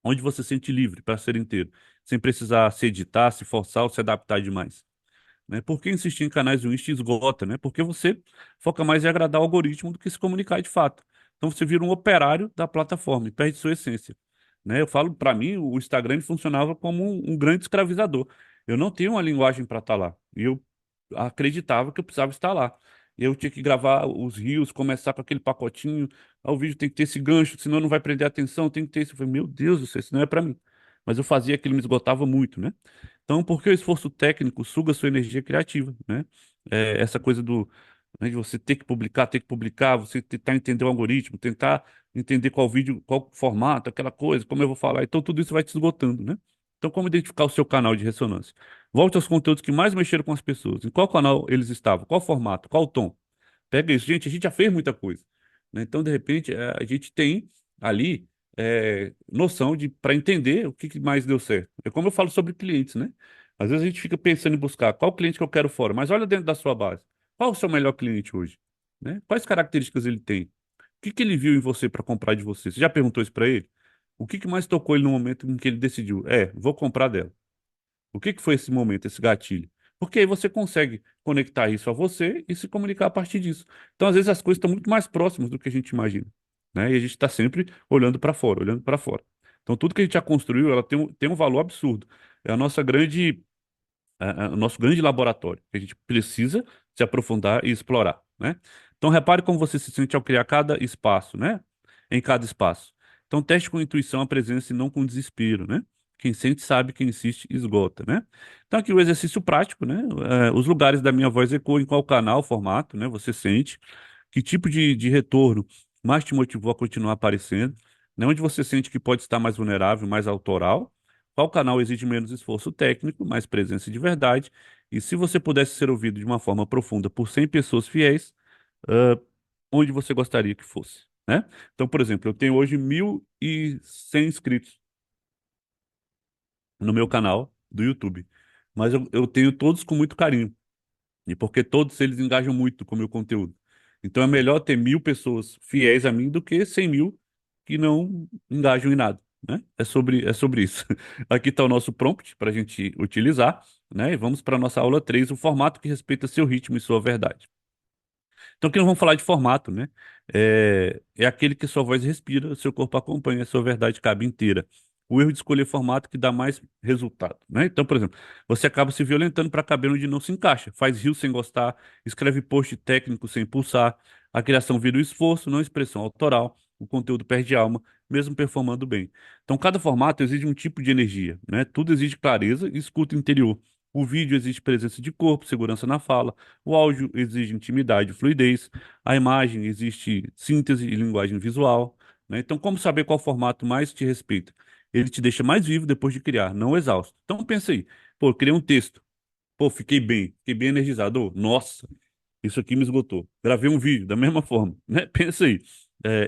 Onde você se sente livre para ser inteiro, sem precisar se editar, se forçar ou se adaptar demais, né? Por que insistir em canais ruins te esgota, né? Porque você foca mais em agradar o algoritmo do que se comunicar de fato. Então você vira um operário da plataforma e perde sua essência, né? Eu falo, para mim, o Instagram ele funcionava como um grande escravizador. Eu não tenho uma linguagem para estar lá. E eu acreditava que eu precisava estar lá. Eu tinha que gravar os reels, começar com aquele pacotinho. Ah, o vídeo tem que ter esse gancho, senão não vai prender a atenção, tem que ter isso. Eu falei, meu Deus do céu, isso não é para mim. Mas eu fazia aquilo, me esgotava muito, né? Então, porque o esforço técnico suga sua energia criativa, né? Essa coisa né, de você ter que publicar, você tentar entender o algoritmo, tentar entender qual vídeo, qual formato, aquela coisa, como eu vou falar. Então, tudo isso vai te esgotando, né? Então, como identificar o seu canal de ressonância? Volte aos conteúdos que mais mexeram com as pessoas. Em qual canal eles estavam? Qual formato? Qual tom? Pega isso. Gente, a gente já fez muita coisa, né? Então, de repente, a gente tem ali noção de para entender o que mais deu certo. É como eu falo sobre clientes, né? Às vezes a gente fica pensando em buscar qual cliente que eu quero fora, mas olha dentro da sua base. Qual o seu melhor cliente hoje? Né? Quais características ele tem? O que ele viu em você para comprar de você? Você já perguntou isso para ele? O que mais tocou ele no momento em que ele decidiu? Vou comprar dela. O que foi esse momento, esse gatilho? Porque aí você consegue conectar isso a você e se comunicar a partir disso. Então, às vezes, as coisas estão muito mais próximas do que a gente imagina, né? E a gente está sempre olhando para fora, olhando para fora. Então, tudo que a gente já construiu, ela tem um valor absurdo. É a nossa grande, o nosso grande laboratório, que a gente precisa se aprofundar e explorar, né? Então, repare como você se sente ao criar cada espaço, né? Em cada espaço. Então, teste com intuição a presença e não com desespero, né? Quem sente sabe, quem insiste esgota, né? Então, aqui o exercício prático, né? Os lugares da minha voz ecoam em qual canal, formato, né? Você sente. Que tipo de retorno mais te motivou a continuar aparecendo? Né? Onde você sente que pode estar mais vulnerável, mais autoral? Qual canal exige menos esforço técnico, mais presença de verdade? E se você pudesse ser ouvido de uma forma profunda por 100 pessoas fiéis, ah, onde você gostaria que fosse, né? Então, por exemplo, eu tenho hoje 1.100 inscritos no meu canal do YouTube, mas eu tenho todos com muito carinho, e porque todos eles engajam muito com o meu conteúdo. Então, é melhor ter 1.000 pessoas fiéis a mim do que 100.000 que não engajam em nada, né? É sobre isso. Aqui está o nosso prompt para a gente utilizar, né? E vamos para a nossa aula 3, o formato que respeita seu ritmo e sua verdade. Então, aqui nós vamos falar de formato, né? É aquele que sua voz respira, seu corpo acompanha, a sua verdade cabe inteira. O erro de escolher formato que dá mais resultado, né? Então, por exemplo, você acaba se violentando para caber onde não se encaixa. Faz rios sem gostar, escreve post técnico sem pulsar. A criação vira um esforço, não expressão autoral. O conteúdo perde alma, mesmo performando bem. Então, cada formato exige um tipo de energia, né? Tudo exige clareza e escuta interior. O vídeo exige presença de corpo, segurança na fala. O áudio exige intimidade e fluidez. A imagem existe síntese e linguagem visual. né? Então, como saber qual formato mais te respeita? Ele te deixa mais vivo depois de criar, não exausto. Então, pensa aí. Pô, eu criei um texto. Pô, fiquei bem energizado. Ô, nossa, isso aqui me esgotou. Gravei um vídeo da mesma forma, né? Pensa aí.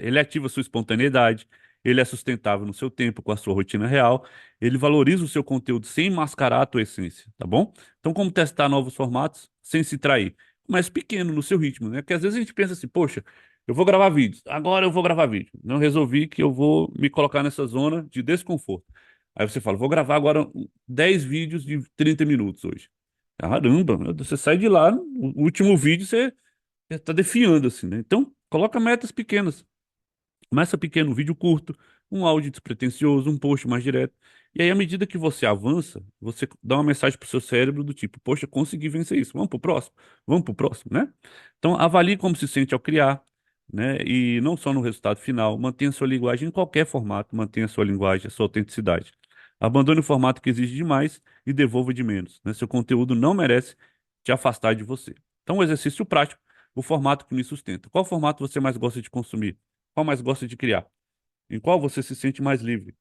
Ele ativa a sua espontaneidade, ele é sustentável no seu tempo, com a sua rotina real, ele valoriza o seu conteúdo sem mascarar a tua essência, tá bom? Então, como testar novos formatos sem se trair? Comece pequeno, no seu ritmo, né? Porque às vezes a gente pensa assim, poxa, eu vou gravar vídeos, agora eu vou gravar vídeo. Não resolvi que eu vou me colocar nessa zona de desconforto. Aí você fala, vou gravar agora 10 vídeos de 30 minutos hoje. Caramba, meu Deus, você sai de lá, o último vídeo você tá defiando, assim, né? Então, coloca metas pequenas. Começa pequeno, um vídeo curto, um áudio despretensioso, um post mais direto. E aí, à medida que você avança, você dá uma mensagem pro seu cérebro do tipo, poxa, consegui vencer isso, vamos pro próximo, né? Então, avalie como se sente ao criar, né? E não só no resultado final, mantenha sua linguagem em qualquer formato, mantenha sua linguagem, a sua autenticidade. Abandone o formato que exige demais e devolva de menos, né? Seu conteúdo não merece te afastar de você. Então, um exercício prático, o formato que me sustenta. Qual formato você mais gosta de consumir? Qual mais gosta de criar? Em qual você se sente mais livre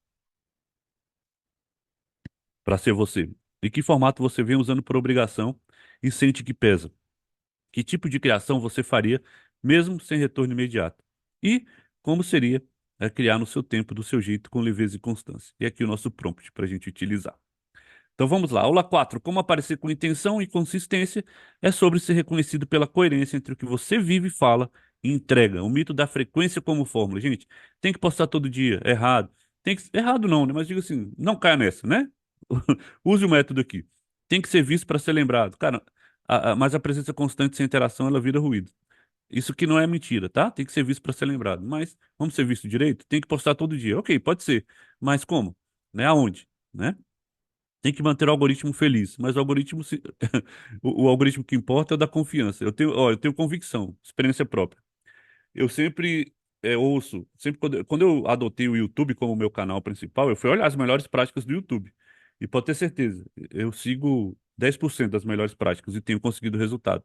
para ser você? E que formato você vem usando por obrigação e sente que pesa? Que tipo de criação você faria, mesmo sem retorno imediato? E como seria criar no seu tempo, do seu jeito, com leveza e constância? E aqui o nosso prompt para a gente utilizar. Então vamos lá. Aula 4. Como aparecer com intenção e consistência é sobre ser reconhecido pela coerência entre o que você vive e fala e entrega. O mito da frequência como fórmula. Gente, tem que postar todo dia. Errado. Errado não, né? Mas diga assim, não caia nessa, né? Use o método aqui. Tem que ser visto para ser lembrado. Cara, mas a presença constante sem interação, ela vira ruído. Isso que não é mentira, tá? Tem que ser visto para ser lembrado. Mas vamos ser visto direito? Tem que postar todo dia. Ok, pode ser. Mas como? Né? Aonde? Né? Tem que manter o algoritmo feliz, mas o algoritmo, o algoritmo que importa é o da confiança. Eu tenho convicção, experiência própria. Eu sempre ouço, sempre quando eu adotei o YouTube como meu canal principal, eu fui olhar as melhores práticas do YouTube. E pode ter certeza, eu sigo 10% das melhores práticas e tenho conseguido resultado.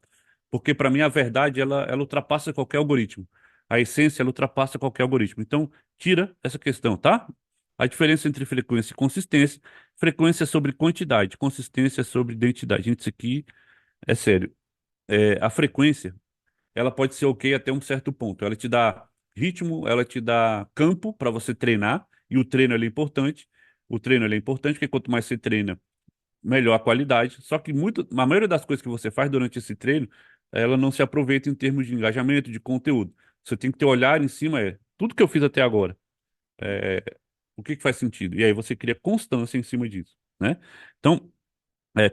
Porque para mim a verdade, ela ultrapassa qualquer algoritmo. A essência, ela ultrapassa qualquer algoritmo. Então, tira essa questão, tá? A diferença entre frequência e consistência. Frequência é sobre quantidade, consistência é sobre identidade. Gente, isso aqui é sério. A frequência ela pode ser ok até um certo ponto. Ela te dá ritmo, ela te dá campo para você treinar, e o treino ele é importante. O treino ele é importante, porque quanto mais você treina, melhor a qualidade. Só que a maioria das coisas que você faz durante esse treino, ela não se aproveita em termos de engajamento, de conteúdo. Você tem que ter olhar em cima, tudo que eu fiz até agora, é, o que que faz sentido? E aí você cria constância em cima disso, né? Então,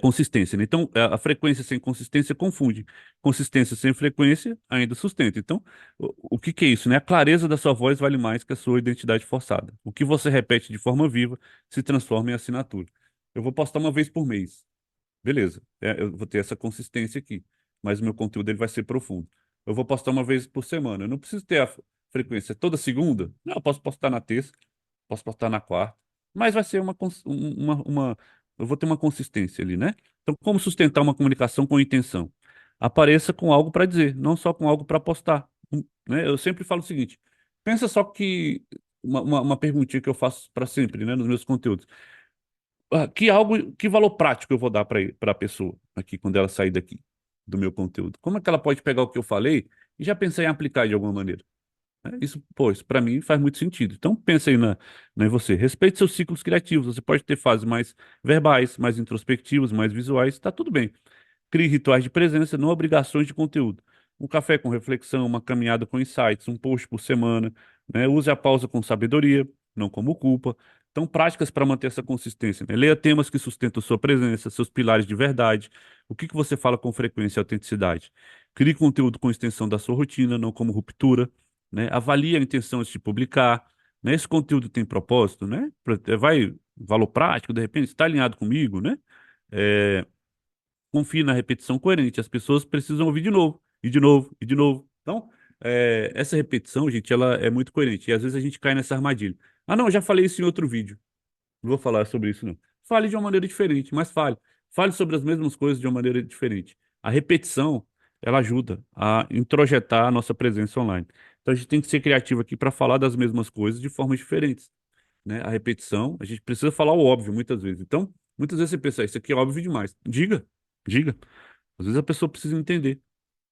consistência, né? Então, a frequência sem consistência confunde. Consistência sem frequência ainda sustenta. Então, o que que é isso, né? A clareza da sua voz vale mais que a sua identidade forçada. O que você repete de forma viva se transforma em assinatura. Eu vou postar uma vez por mês. Beleza. Eu vou ter essa consistência aqui. Mas o meu conteúdo ele vai ser profundo. Eu vou postar uma vez por semana. Eu não preciso ter a frequência toda segunda. Não, eu posso postar na terça, posso postar na quarta. Mas vai ser eu vou ter uma consistência ali, né? Então, como sustentar uma comunicação com intenção? Apareça com algo para dizer, não só com algo para postar. Né? Eu sempre falo o seguinte: pensa só que uma perguntinha que eu faço para sempre, né, nos meus conteúdos. Que valor prático eu vou dar para a pessoa aqui quando ela sair daqui do meu conteúdo? Como é que ela pode pegar o que eu falei e já pensar em aplicar de alguma maneira? Isso, pô, isso para mim faz muito sentido. Então, pensa aí em você. Respeite seus ciclos criativos. Você pode ter fases mais verbais, mais introspectivas, mais visuais, tá tudo bem. Crie rituais de presença, não obrigações de conteúdo. Um café com reflexão, uma caminhada com insights, um post por semana, né? Use a pausa com sabedoria, não como culpa. Então, práticas para manter essa consistência, né? Leia temas que sustentam sua presença, seus pilares de verdade. O que que você fala com frequência e autenticidade? Crie conteúdo com extensão da sua rotina, não como ruptura, né? Avalie a intenção antes de publicar, né? Esse conteúdo tem propósito, né? Valor prático, de repente, está alinhado comigo, né? É, confie na repetição coerente. As pessoas precisam ouvir de novo, e de novo, e de novo. Então, essa repetição, gente, ela é muito coerente. E às vezes a gente cai nessa armadilha. Ah, não, já falei isso em outro vídeo. Não vou falar sobre isso, não. Fale de uma maneira diferente, mas fale. Fale sobre as mesmas coisas de uma maneira diferente. A repetição, ela ajuda a introjetar a nossa presença online. Então a gente tem que ser criativo aqui para falar das mesmas coisas de formas diferentes, né? A repetição, a gente precisa falar o óbvio muitas vezes. Então, muitas vezes você pensa, "Ah, isso aqui é óbvio demais." Diga, diga. Às vezes a pessoa precisa entender,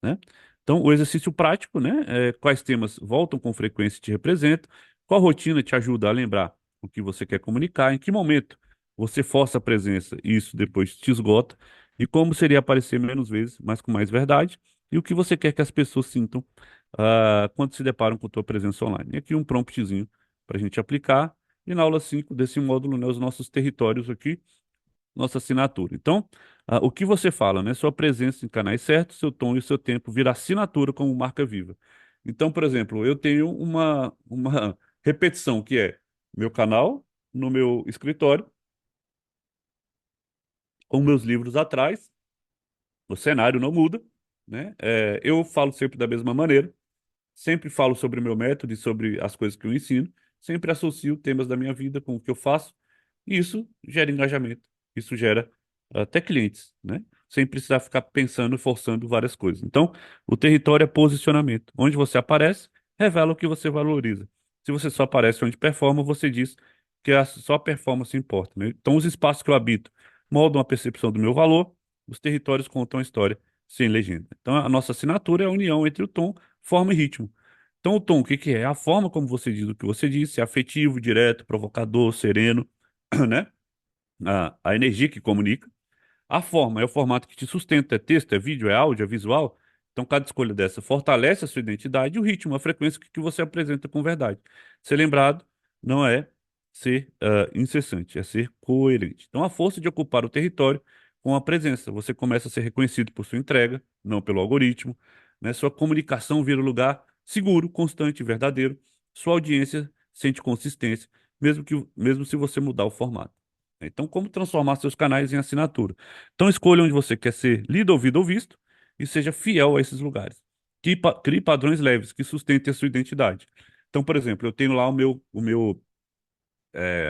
né? Então, o exercício prático, né? Quais temas voltam com frequência e te representam? Qual rotina te ajuda a lembrar o que você quer comunicar? Em que momento você força a presença e isso depois te esgota? E como seria aparecer menos vezes, mas com mais verdade? E o que você quer que as pessoas sintam, quando se deparam com a tua presença online? E aqui um promptzinho para a gente aplicar. E na aula 5 desse módulo, né, os nossos territórios aqui, nossa assinatura. Então, o que você fala, né? Sua presença em canais certos, seu tom e o seu tempo vira assinatura como marca viva. Então, por exemplo, eu tenho uma repetição que é meu canal no meu escritório, com meus livros atrás, o cenário não muda, né? Eu falo sempre da mesma maneira. Sempre falo sobre o meu método e sobre as coisas que eu ensino. Sempre associo temas da minha vida com o que eu faço. E isso gera engajamento. Isso gera até clientes, né? Sem precisar ficar pensando e forçando várias coisas. Então, o território é posicionamento. Onde você aparece, revela o que você valoriza. Se você só aparece onde performa, você diz que só a performance importa, né? Então, os espaços que eu habito moldam a percepção do meu valor. Os territórios contam a história sem legenda. Então, a nossa assinatura é a união entre o tom, forma e ritmo. Então, o tom, o que que é? É a forma como você diz o que você disse, é afetivo, direto, provocador, sereno, né? A energia que comunica. A forma é o formato que te sustenta, é texto, é vídeo, é áudio, é visual. Então, cada escolha dessa fortalece a sua identidade e o ritmo, a frequência que você apresenta com verdade. Ser lembrado não é ser incessante, é ser coerente. Então, a força de ocupar o território com a presença. Você começa a ser reconhecido por sua entrega, não pelo algoritmo, né? Sua comunicação vira um lugar seguro, constante, verdadeiro. Sua audiência sente consistência, mesmo se você mudar o formato. Então, como transformar seus canais em assinatura? Então, escolha onde você quer ser lido, ouvido ou visto e seja fiel a esses lugares. Crie padrões leves que sustentem a sua identidade. Então, por exemplo, eu tenho lá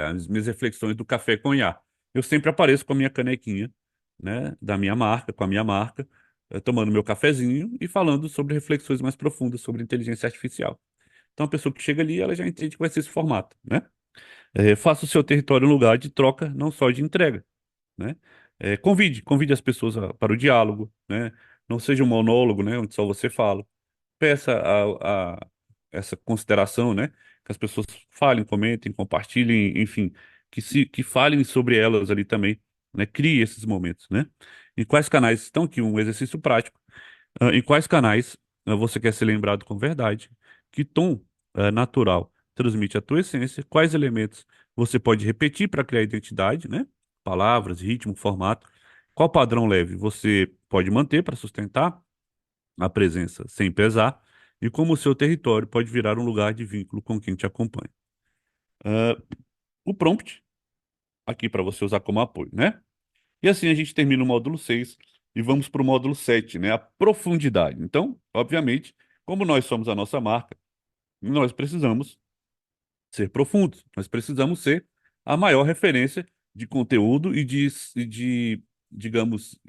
as minhas reflexões do café com IA. Eu sempre apareço com a minha canequinha, né, da minha marca, com a minha marca, tomando meu cafezinho e falando sobre reflexões mais profundas sobre inteligência artificial. Então, a pessoa que chega ali, ela já entende que vai ser esse formato, né? Faça o seu território um lugar de troca, não só de entrega, né? Convide as pessoas para o diálogo, né? Não seja um monólogo, né, onde só você fala. Peça essa consideração, né? Que as pessoas falem, comentem, compartilhem, enfim, que falem sobre elas ali também, né? Crie esses momentos, né? Em quais canais estão aqui um exercício prático? Em quais canais você quer ser lembrado com verdade? Que tom natural transmite a tua essência? Quais elementos você pode repetir para criar identidade, né? Palavras, ritmo, formato. Qual padrão leve você pode manter para sustentar a presença sem pesar? E como o seu território pode virar um lugar de vínculo com quem te acompanha? Ah, o prompt, aqui para você usar como apoio, né? E assim a gente termina o módulo 6 e vamos para o módulo 7, né? A profundidade. Então, obviamente, como nós somos a nossa marca, nós precisamos ser profundos. Nós precisamos ser a maior referência de conteúdo e de, digamos,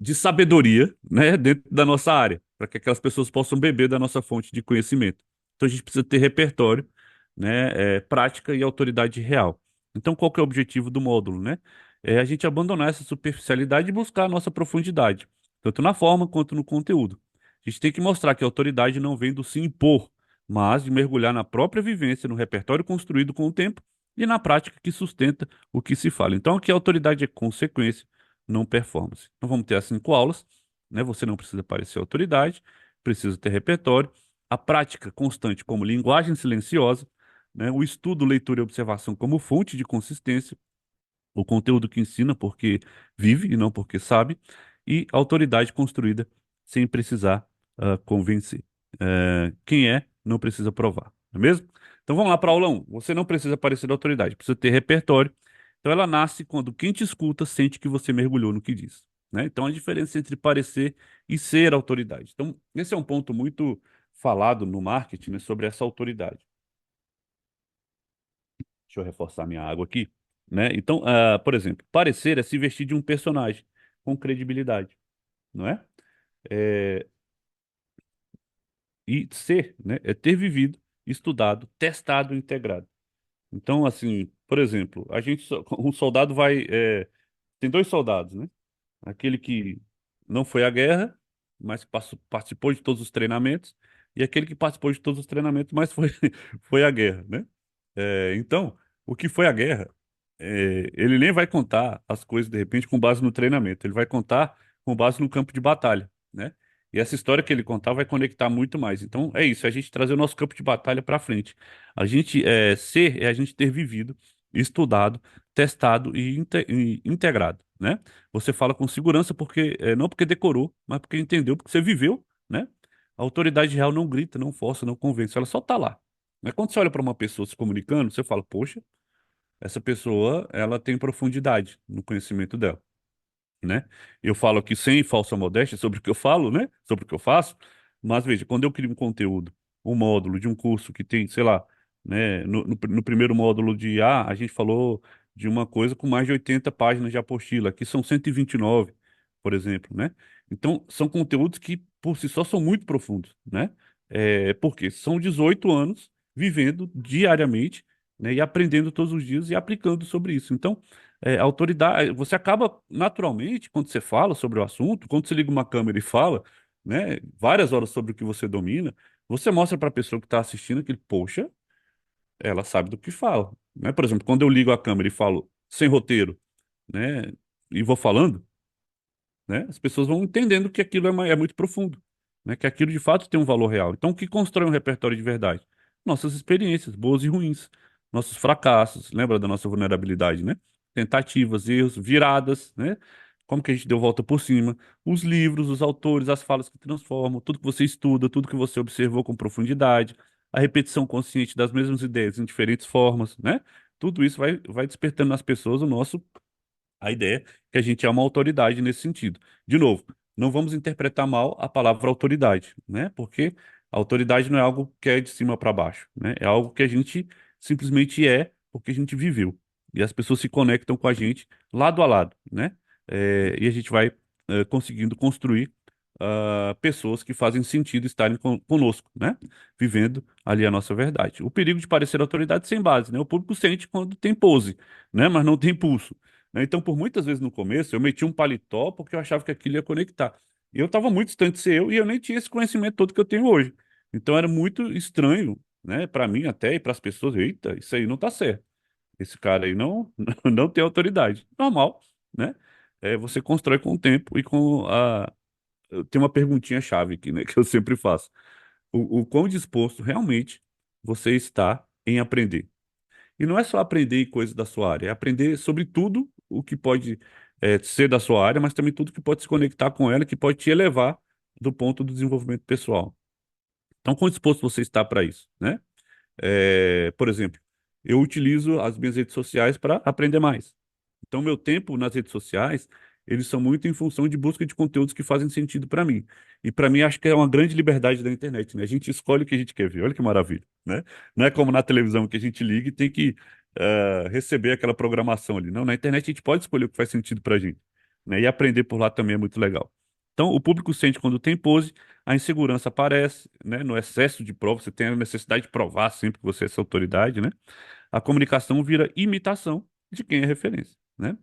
de sabedoria, né, dentro da nossa área, para que aquelas pessoas possam beber da nossa fonte de conhecimento. Então a gente precisa ter repertório, né, prática e autoridade real. Então qual que é o objetivo do módulo, né? É a gente abandonar essa superficialidade e buscar a nossa profundidade, tanto na forma quanto no conteúdo. A gente tem que mostrar que a autoridade não vem do se impor, mas de mergulhar na própria vivência, no repertório construído com o tempo e na prática que sustenta o que se fala. Então aqui a autoridade é consequência, não performance. Então vamos ter as 5 aulas, né? Você não precisa parecer autoridade, precisa ter repertório, a prática constante como linguagem silenciosa, né? O estudo, leitura e observação como fonte de consistência, o conteúdo que ensina porque vive e não porque sabe, e autoridade construída sem precisar convencer. Quem é, não precisa provar, não é mesmo? Então vamos lá para a aula 1. Você não precisa parecer autoridade, precisa ter repertório. Então ela nasce quando quem te escuta sente que você mergulhou no que diz, né? Então a diferença entre parecer e ser autoridade. Então esse é um ponto muito falado no marketing, né, sobre essa autoridade. Deixa eu reforçar minha água aqui, né? Então, por exemplo, parecer é se vestir de um personagem com credibilidade, não é? É, E ser, né, é ter vivido, estudado, testado, integrado. Então, assim, por exemplo, um soldado tem dois soldados, né? Aquele que não foi à guerra, mas participou de todos os treinamentos, e aquele que participou de todos os treinamentos, mas foi à guerra, né? Então, o que foi a guerra, ele nem vai contar as coisas, de repente, com base no treinamento, ele vai contar com base no campo de batalha, né? E essa história que ele contar vai conectar muito mais. Então, é isso, é a gente trazer o nosso campo de batalha para frente. Ser é a gente ter vivido, estudado, testado e integrado, né? Você fala com segurança não porque decorou, mas porque entendeu, porque você viveu, né? A autoridade real não grita, não força, não convence, ela só tá lá. Mas quando você olha para uma pessoa se comunicando, você fala, poxa, essa pessoa, ela tem profundidade no conhecimento dela, né? Eu falo aqui sem falsa modéstia sobre o que eu falo, né? Sobre o que eu faço, mas veja, quando eu crio um conteúdo, um módulo de um curso que tem, sei lá, né? No primeiro módulo a gente falou de uma coisa com mais de 80 páginas de apostila, aqui são 129, por exemplo, né? Então, são conteúdos que, por si só, são muito profundos, né? Porque são 18 anos vivendo diariamente, né? E aprendendo todos os dias e aplicando sobre isso. Então, autoridade, você acaba naturalmente, quando você fala sobre o assunto, quando você liga uma câmera e fala, né, várias horas sobre o que você domina, você mostra para a pessoa que está assistindo que, poxa, ela sabe do que fala, né? Por exemplo, quando eu ligo a câmera e falo sem roteiro, né, e vou falando, né? As pessoas vão entendendo que aquilo é muito profundo, né? Que aquilo de fato tem um valor real. Então, o que constrói um repertório de verdade? Nossas experiências, boas e ruins, nossos fracassos, lembra da nossa vulnerabilidade, né? Tentativas, erros, viradas, né? Como que a gente deu volta por cima, os livros, os autores, as falas que transformam, tudo que você estuda, tudo que você observou com profundidade, a repetição consciente das mesmas ideias em diferentes formas, né? Tudo isso vai despertando nas pessoas a ideia é que a gente é uma autoridade nesse sentido. De novo, não vamos interpretar mal a palavra autoridade, né? Porque a autoridade não é algo que é de cima para baixo, né? É algo que a gente simplesmente é porque a gente viveu. E as pessoas se conectam com a gente lado a lado, né? E a gente vai conseguindo construir pessoas que fazem sentido estarem conosco, né? Vivendo ali a nossa verdade. O perigo de parecer autoridade sem base, né? O público sente quando tem pose, né? Mas não tem pulso, né? Então, por muitas vezes no começo, eu meti um paletó porque eu achava que aquilo ia conectar. E eu estava muito distante de ser eu e eu nem tinha esse conhecimento todo que eu tenho hoje. Então, era muito estranho, né? Para mim até e para as pessoas. Eita, isso aí não tá certo. Esse cara aí não, não tem autoridade. Normal, né? Você constrói com o tempo e com a. Tem uma perguntinha chave aqui, né? Que eu sempre faço. O quão disposto realmente você está em aprender? E não é só aprender coisas da sua área, é aprender sobre tudo o que pode ser da sua área, mas também tudo que pode se conectar com ela, que pode te elevar do ponto do desenvolvimento pessoal. Então, quão disposto você está para isso, né? Por exemplo, eu utilizo as minhas redes sociais para aprender mais. Então, meu tempo nas redes sociais, eles são muito em função de busca de conteúdos que fazem sentido para mim. E para mim, acho que é uma grande liberdade da internet, né? A gente escolhe o que a gente quer ver. Olha que maravilha, né? Não é como na televisão que a gente liga e tem que receber aquela programação ali. Não, na internet a gente pode escolher o que faz sentido para a gente, né? E aprender por lá também é muito legal. Então, o público sente quando tem pose, a insegurança aparece, né? No excesso de prova, você tem a necessidade de provar sempre que você é essa autoridade, né? A comunicação vira imitação de quem é referência, né?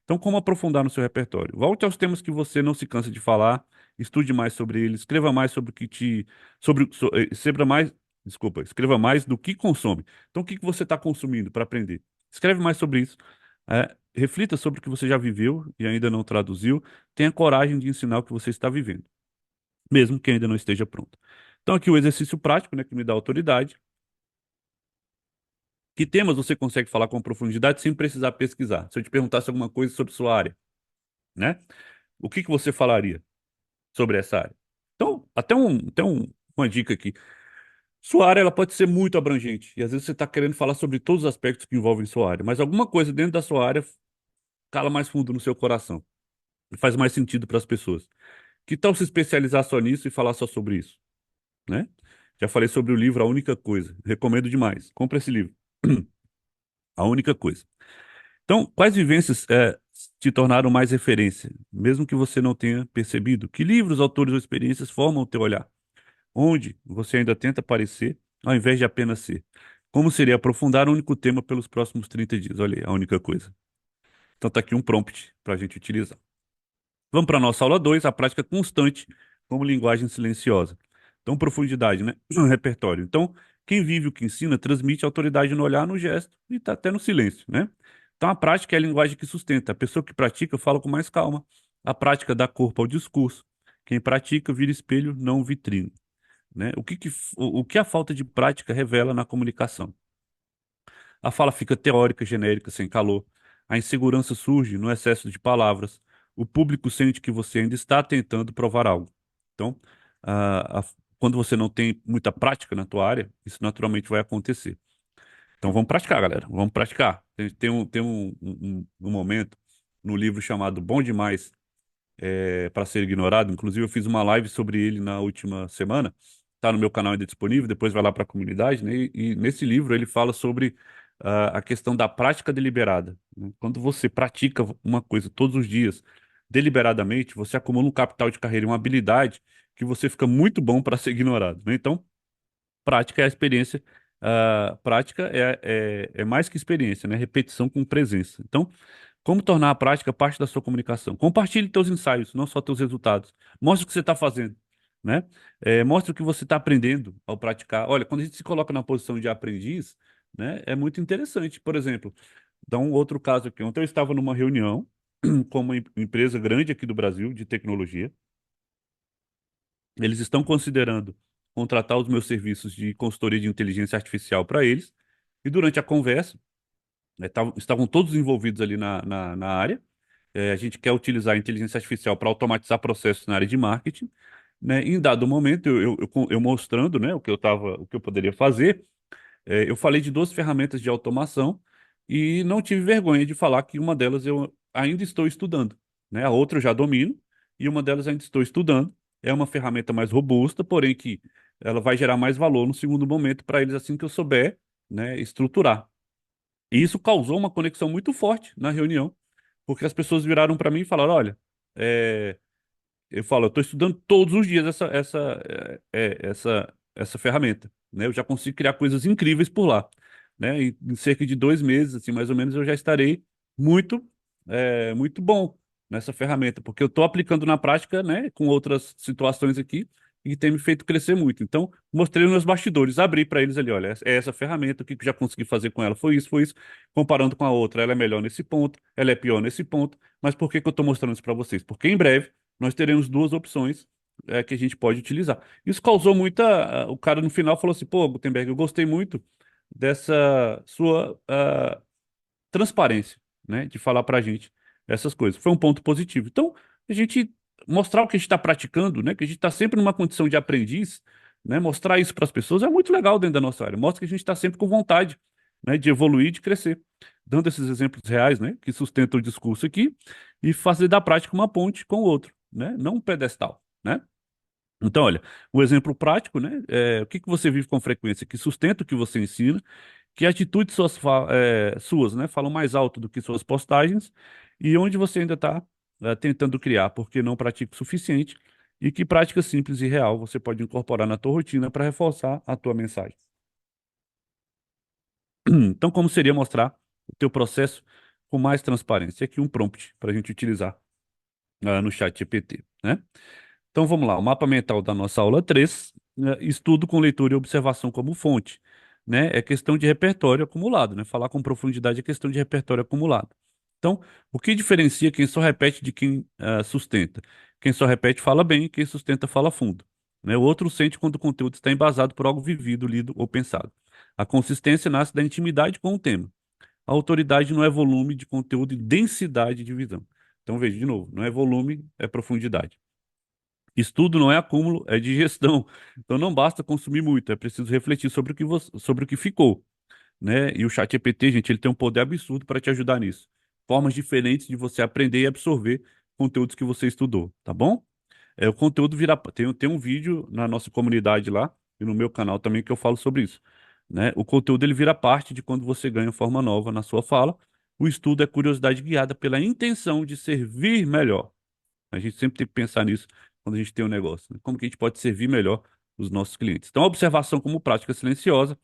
Então, como aprofundar no seu repertório? Volte aos temas que você não se cansa de falar, estude mais sobre eles, escreva mais sobre o que te, sobre, so- eh, escreva mais, desculpa, escreva mais do que consome. Então, o que que você está consumindo para aprender? Escreve mais sobre isso. Reflita sobre o que você já viveu e ainda não traduziu. Tenha coragem de ensinar o que você está vivendo, mesmo que ainda não esteja pronto. Então, aqui o exercício prático, né, que me dá autoridade. Que temas você consegue falar com profundidade sem precisar pesquisar? Se eu te perguntasse alguma coisa sobre sua área, né? O que que você falaria sobre essa área? Então, uma dica aqui. Sua área ela pode ser muito abrangente e às vezes você está querendo falar sobre todos os aspectos que envolvem sua área, mas alguma coisa dentro da sua área cala mais fundo no seu coração e faz mais sentido para as pessoas. Que tal se especializar só nisso e falar só sobre isso, né? Já falei sobre o livro A Única Coisa. Recomendo demais. Compre esse livro. A Única Coisa. Então, quais vivências te tornaram mais referência, mesmo que você não tenha percebido? Que livros, autores ou experiências formam o teu olhar? onde você ainda tenta parecer, ao invés de apenas ser. Como seria aprofundar um único tema pelos próximos 30 dias? Olha aí, a única coisa. Então tá aqui um prompt para a gente utilizar. Vamos para a nossa aula 2, a prática constante como linguagem silenciosa. Então, profundidade, né? Repertório. Então, quem vive o que ensina transmite autoridade no olhar, no gesto e tá até no silêncio, né? Então, a prática é a linguagem que sustenta. A pessoa que pratica fala com mais calma. A prática dá corpo ao discurso. Quem pratica vira espelho, não vitrine, né? O que a falta de prática revela na comunicação? A fala fica teórica, genérica, sem calor. A insegurança surge no excesso de palavras. O público sente que você ainda está tentando provar algo. Então, quando você não tem muita prática na tua área, isso naturalmente vai acontecer. Então, vamos praticar, galera. Vamos praticar. Tem um momento no livro chamado Bom Demais para Ser Ignorado. Inclusive, eu fiz uma live sobre ele na última semana. Está no meu canal ainda disponível, depois vai lá para a comunidade, né? E nesse livro ele fala sobre a questão da prática deliberada, né? Quando você pratica uma coisa todos os dias, deliberadamente, você acumula um capital de carreira e uma habilidade que você fica muito bom para ser ignorado, né? Então, prática é a experiência. Prática é mais que experiência, né? Repetição com presença. Então, como tornar a prática parte da sua comunicação? Compartilhe teus ensaios, não só teus resultados. Mostre o que você está fazendo, né? Mostre o que você está aprendendo ao praticar. Olha, quando a gente se coloca na posição de aprendiz, né, é muito interessante. Por exemplo, dá um outro caso aqui. Ontem eu estava numa reunião com uma empresa grande aqui do Brasil de tecnologia. Eles estão considerando contratar os meus serviços de consultoria de inteligência artificial para eles. E durante a conversa, né, estavam todos envolvidos ali na área. A gente quer utilizar a inteligência artificial para automatizar processos na área de marketing, né? Em dado momento, eu mostrando, né, o que eu poderia fazer, eu falei de duas ferramentas de automação e não tive vergonha de falar que uma delas eu ainda estou estudando, né? A outra eu já domino e uma delas ainda estou estudando. É uma ferramenta mais robusta, porém que ela vai gerar mais valor no segundo momento para eles assim que eu souber, né, estruturar. E isso causou uma conexão muito forte na reunião, porque as pessoas viraram para mim e falaram: olha, é, eu falo, eu estou estudando todos os dias essa ferramenta, né? Eu já consigo criar coisas incríveis por lá, né? Em cerca de 2 meses, assim, mais ou menos, eu já estarei muito, muito bom nessa ferramenta, porque eu estou aplicando na prática, né? Com outras situações aqui e tem me feito crescer muito. Então, mostrei nos meus bastidores, abri para eles ali, olha, é essa ferramenta, o que eu já consegui fazer com ela foi isso, comparando com a outra, ela é melhor nesse ponto, ela é pior nesse ponto, mas por que que eu estou mostrando isso para vocês? Porque em breve nós teremos duas opções que a gente pode utilizar. Isso causou muita. O cara no final falou assim: pô, Gutenberg, eu gostei muito dessa sua transparência, né, de falar para a gente essas coisas. Foi um ponto positivo. Então, a gente mostrar o que a gente está praticando, né, que a gente está sempre numa condição de aprendiz, né, mostrar isso para as pessoas é muito legal dentro da nossa área. Mostra que a gente está sempre com vontade, né, de evoluir, de crescer. Dando esses exemplos reais, né, que sustentam o discurso aqui e fazer da prática uma ponte com o outro, né, não um pedestal, né? Então, olha, o exemplo prático, né? O que que você vive com frequência que sustenta o que você ensina, que atitudes suas, né, falam mais alto do que suas postagens e onde você ainda está tentando criar porque não pratica o suficiente e que prática simples e real você pode incorporar na tua rotina para reforçar a tua mensagem. Então, como seria mostrar o teu processo com mais transparência? Aqui um prompt para a gente utilizar no chat GPT, né? Então vamos lá, o mapa mental da nossa aula 3, né, estudo com leitura e observação como fonte, né? É questão de repertório acumulado, né? Falar com profundidade é questão de repertório acumulado. Então, o que diferencia quem só repete de quem sustenta? Quem só repete fala bem, quem sustenta fala fundo, né? O outro sente quando o conteúdo está embasado por algo vivido, lido ou pensado. A consistência nasce da intimidade com o tema. A autoridade não é volume de conteúdo e densidade de visão. Então, veja de novo, não é volume, é profundidade. Estudo não é acúmulo, é digestão. Então não basta consumir muito, é preciso refletir sobre o que ficou, né? E o ChatGPT, gente, ele tem um poder absurdo para te ajudar nisso. Formas diferentes de você aprender e absorver conteúdos que você estudou, tá bom? O conteúdo vira. Tem um vídeo na nossa comunidade lá e no meu canal também que eu falo sobre isso, né? O conteúdo ele vira parte de quando você ganha forma nova na sua fala. O estudo é curiosidade guiada pela intenção de servir melhor. A gente sempre tem que pensar nisso quando a gente tem um negócio, né? Como que a gente pode servir melhor os nossos clientes. Então, a observação como prática silenciosa,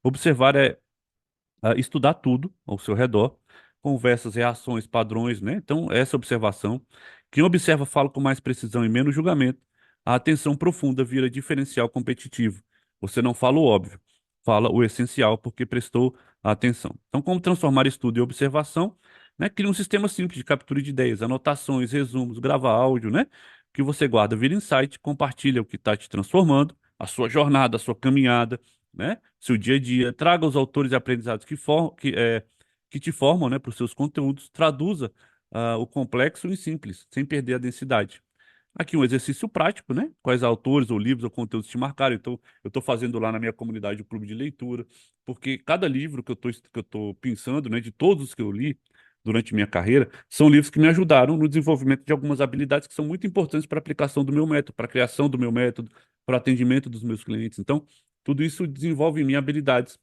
observar é estudar tudo ao seu redor, conversas, reações, padrões, né? Então, essa observação. Quem observa fala com mais precisão e menos julgamento. A atenção profunda vira diferencial competitivo. Você não fala o óbvio, fala o essencial porque prestou atenção. Então, como transformar estudo em observação? Né? Cria um sistema simples de captura de ideias, anotações, resumos, grava áudio, né? Que você guarda, vira insight, compartilha o que está te transformando, a sua jornada, a sua caminhada, né? Seu dia a dia, traga os autores e aprendizados que te formam, né, para os seus conteúdos, traduza o complexo em simples, sem perder a densidade. Aqui um exercício prático, né? Quais autores ou livros ou conteúdos te marcaram. Então, eu estou fazendo lá na minha comunidade o clube de leitura, porque cada livro que eu tô pensando, né, de todos os que eu li durante minha carreira, são livros que me ajudaram no desenvolvimento de algumas habilidades que são muito importantes para a aplicação do meu método, para a criação do meu método, para o atendimento dos meus clientes. Então, tudo isso desenvolve em mim habilidades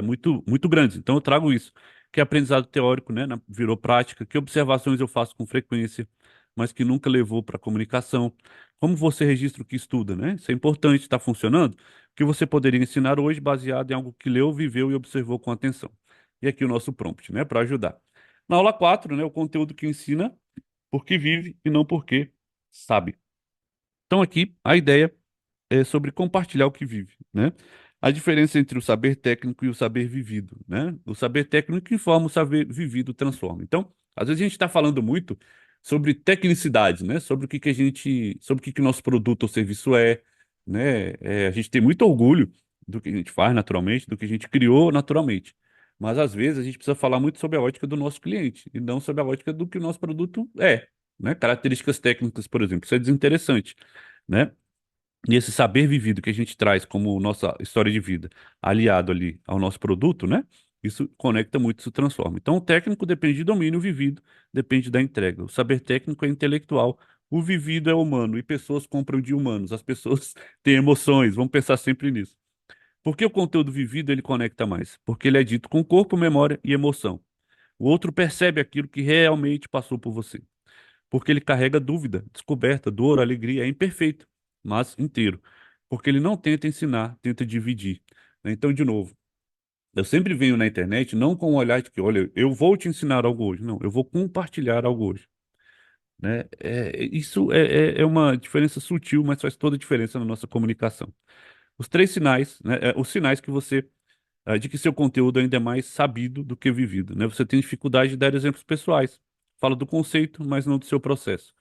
muito, muito grandes. Então, eu trago isso, que é aprendizado teórico, né, virou prática, que observações eu faço com frequência, mas que nunca levou para comunicação. Como você registra o que estuda, né? Isso é importante, está funcionando? O que você poderia ensinar hoje baseado em algo que leu, viveu e observou com atenção. E aqui o nosso prompt, né, para ajudar. Na aula 4, né, o conteúdo que ensina porque vive e não porque sabe. Então, aqui, a ideia sobre compartilhar o que vive, né? A diferença entre o saber técnico e o saber vivido, né? O saber técnico informa, o saber vivido transforma. Então, às vezes a gente está falando muito sobre tecnicidade, né? Sobre o que que a gente, sobre o que que o nosso produto ou serviço né? A gente tem muito orgulho do que a gente faz naturalmente, do que a gente criou naturalmente. Mas às vezes a gente precisa falar muito sobre a ótica do nosso cliente e não sobre a ótica do que o nosso produto né? Características técnicas, por exemplo, isso é desinteressante, né? E esse saber vivido que a gente traz como nossa história de vida, aliado ali ao nosso produto, né? Isso conecta muito, isso transforma. Então, o técnico depende de domínio, o vivido depende da entrega. O saber técnico é intelectual, o vivido é humano, e pessoas compram de humanos. As pessoas têm emoções, vamos pensar sempre nisso. Por que o conteúdo vivido ele conecta mais? Porque ele é dito com corpo, memória e emoção. O outro percebe aquilo que realmente passou por você porque ele carrega dúvida, descoberta, dor, alegria, é imperfeito, mas inteiro, porque ele não tenta ensinar, tenta dividir, né? Então, de novo, eu sempre venho na internet não com o olhar de que, olha, eu vou te ensinar algo hoje, não, eu vou compartilhar algo hoje, né? Isso é uma diferença sutil, mas faz toda a diferença na nossa comunicação. Os três sinais, né, os sinais que você de que seu conteúdo ainda é mais sabido do que vivido, né? Você tem dificuldade de dar exemplos pessoais. Fala do conceito, mas não do seu processo.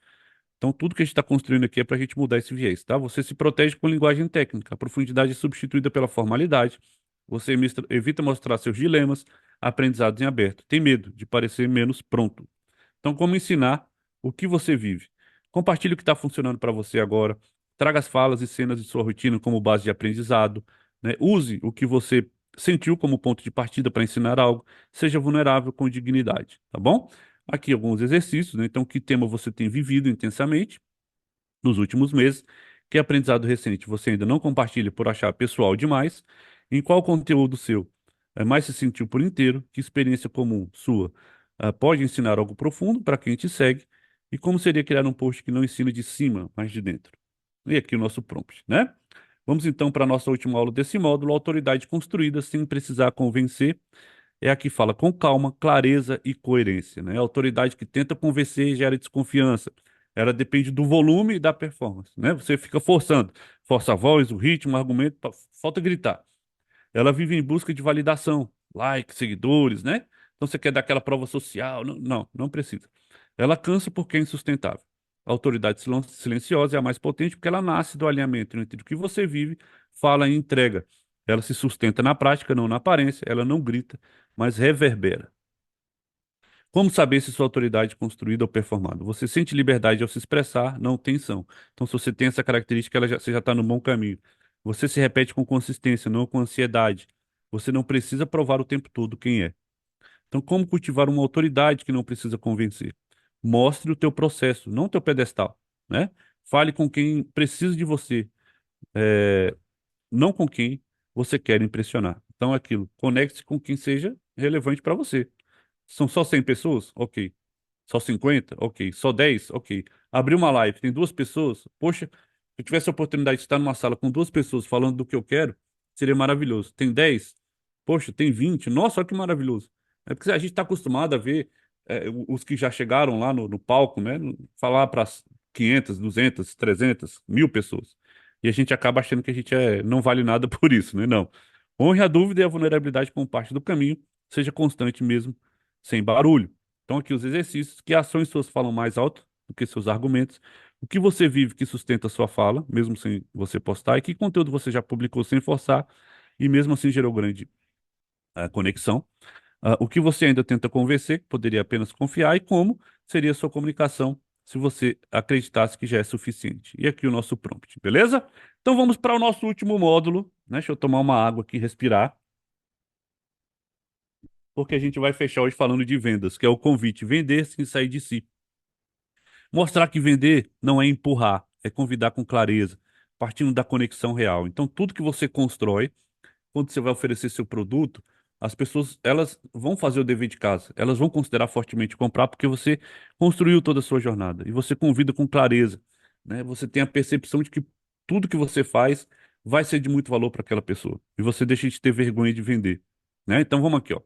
Então, tudo que a gente está construindo aqui é para a gente mudar esse viés, tá? Você se protege com linguagem técnica, a profundidade é substituída pela formalidade, você evita mostrar seus dilemas, aprendizados em aberto, tem medo de parecer menos pronto. Então, como ensinar o que você vive? Compartilhe o que está funcionando para você agora, traga as falas e cenas de sua rotina como base de aprendizado, né? Use o que você sentiu como ponto de partida para ensinar algo, seja vulnerável com dignidade, tá bom? Aqui alguns exercícios, né? Então, que tema você tem vivido intensamente nos últimos meses? Que aprendizado recente você ainda não compartilha por achar pessoal demais? Em qual conteúdo seu mais se sentiu por inteiro? Que experiência comum sua pode ensinar algo profundo para quem te segue? E como seria criar um post que não ensina de cima, mas de dentro? E aqui o nosso prompt, né? Vamos então para a nossa última aula desse módulo, autoridade construída sem precisar convencer é a que fala com calma, clareza e coerência, né? A autoridade que tenta convencer gera desconfiança. Ela depende do volume e da performance, né? Você fica forçando, força a voz, o ritmo, o argumento, falta gritar. Ela vive em busca de validação, likes, seguidores, né? Então você quer dar aquela prova social? Não, não, não precisa. Ela cansa porque é insustentável. A autoridade silenciosa é a mais potente porque ela nasce do alinhamento entre o que você vive, fala e entrega. Ela se sustenta na prática, não na aparência, ela não grita, mas reverbera. Como saber se sua autoridade é construída ou performada? Você sente liberdade ao se expressar, não tensão. Então, se você tem essa característica, você já está no bom caminho. Você se repete com consistência, não com ansiedade. Você não precisa provar o tempo todo quem é. Então, como cultivar uma autoridade que não precisa convencer? Mostre o teu processo, não o teu pedestal, né? Fale com quem precisa de você, é, não com quem você quer impressionar. Então, é aquilo, conecte-se com quem seja relevante para você. São só 100 pessoas? Ok. Só 50? Ok. Só 10? Ok. Abriu uma live, tem duas pessoas? Poxa, eu tivesse a oportunidade de estar numa sala com duas pessoas falando do que eu quero, seria maravilhoso. Tem 10, poxa, tem 20, nossa, olha que maravilhoso. É porque a gente está acostumado a ver os que já chegaram lá no palco, né, falar para 500, 200, 300, 1000 pessoas. E a gente acaba achando que a gente não vale nada por isso, né? Não. Honre a dúvida e a vulnerabilidade como parte do caminho, seja constante mesmo, sem barulho. Então, aqui os exercícios, que ações suas falam mais alto do que seus argumentos, o que você vive que sustenta a sua fala, mesmo sem você postar, e que conteúdo você já publicou sem forçar, e mesmo assim gerou grande conexão. O que você ainda tenta convencer, que poderia apenas confiar, e como seria a sua comunicação se você acreditasse que já é suficiente. E aqui o nosso prompt, beleza? Então vamos para o nosso último módulo, né? Deixa eu tomar uma água aqui, respirar, porque a gente vai fechar hoje falando de vendas, que é o convite, vender sem sair de si. Mostrar que vender não é empurrar, é convidar com clareza, partindo da conexão real. Então, tudo que você constrói, quando você vai oferecer seu produto, as pessoas, elas vão fazer o dever de casa, elas vão considerar fortemente comprar porque você construiu toda a sua jornada e você convida com clareza, né? Você tem a percepção de que tudo que você faz vai ser de muito valor para aquela pessoa e você deixa de ter vergonha de vender, né? Então, vamos aqui, ó.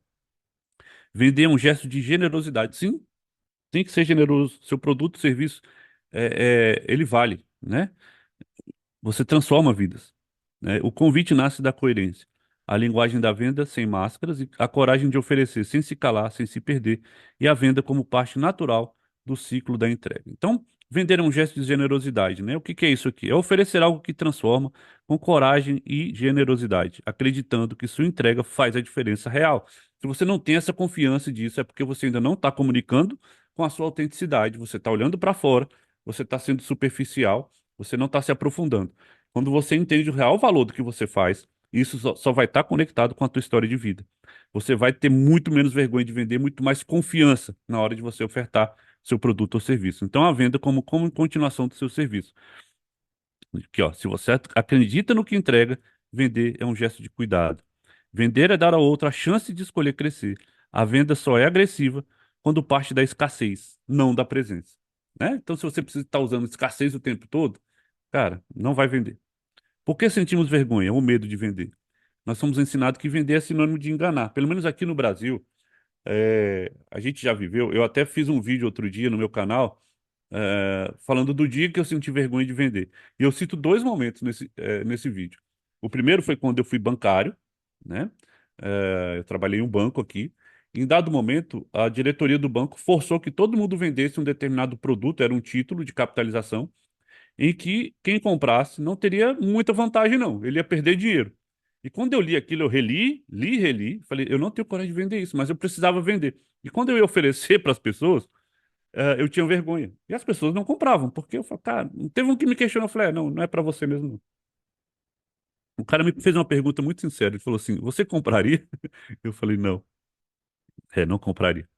Vender é um gesto de generosidade. Sim, tem que ser generoso. Seu produto, serviço, ele vale, né? Você transforma vidas, né? O convite nasce da coerência. A linguagem da venda sem máscaras e a coragem de oferecer sem se calar, sem se perder, e a venda como parte natural do ciclo da entrega. Então, vender é um gesto de generosidade, né? O que que é isso aqui? É oferecer algo que transforma com coragem e generosidade, acreditando que sua entrega faz a diferença real. Se você não tem essa confiança disso, é porque você ainda não está comunicando com a sua autenticidade, você está olhando para fora, você está sendo superficial, você não está se aprofundando. Quando você entende o real valor do que você faz, isso só vai estar conectado com a tua história de vida. Você vai ter muito menos vergonha de vender, muito mais confiança na hora de você ofertar seu produto ou serviço. Então, a venda como continuação do seu serviço. Aqui, ó, se você acredita no que entrega, vender é um gesto de cuidado. Vender é dar ao outro a chance de escolher crescer. A venda só é agressiva quando parte da escassez, não da presença, né? Então, se você precisa estar usando escassez o tempo todo, cara, não vai vender. Por que sentimos vergonha ou medo de vender? Nós somos ensinados que vender é sinônimo de enganar. Pelo menos aqui no Brasil, a gente já viveu. Eu até fiz um vídeo outro dia no meu canal, falando do dia que eu senti vergonha de vender. E eu cito dois momentos nesse vídeo. O primeiro foi quando eu fui bancário, né? Eu trabalhei em um banco aqui. Em dado momento, a diretoria do banco forçou que todo mundo vendesse um determinado produto, era um título de capitalização em que quem comprasse não teria muita vantagem, não. Ele ia perder dinheiro. E quando eu li aquilo, eu reli, falei, eu não tenho coragem de vender isso, mas eu precisava vender. E quando eu ia oferecer para as pessoas, eu tinha vergonha. E as pessoas não compravam, porque eu falei, cara, teve um que me questionou, eu falei, não, não é para você mesmo, não. O cara me fez uma pergunta muito sincera, ele falou assim, você compraria? Eu falei, não, não compraria.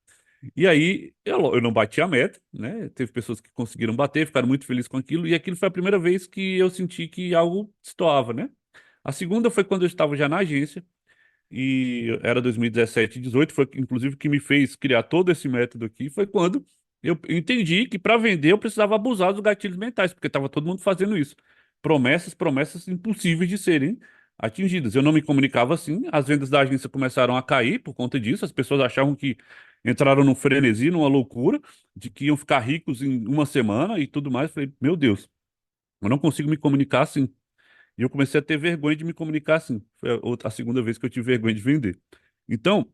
E aí eu não bati a meta, né? Teve pessoas que conseguiram bater, ficaram muito felizes com aquilo, e aquilo foi a primeira vez que eu senti que algo destoava, né? A segunda foi quando eu estava já na agência, e era 2017, 18, foi inclusive que me fez criar todo esse método aqui, foi quando eu entendi que para vender eu precisava abusar dos gatilhos mentais, porque estava todo mundo fazendo isso. Promessas, promessas impossíveis de serem atingidas. Eu não me comunicava assim, as vendas da agência começaram a cair por conta disso, as pessoas achavam que entraram num frenesi, numa loucura, de que iam ficar ricos em uma semana e tudo mais. Eu falei, meu Deus, eu não consigo me comunicar assim. E eu comecei a ter vergonha de me comunicar assim. Foi a segunda vez que eu tive vergonha de vender. Então,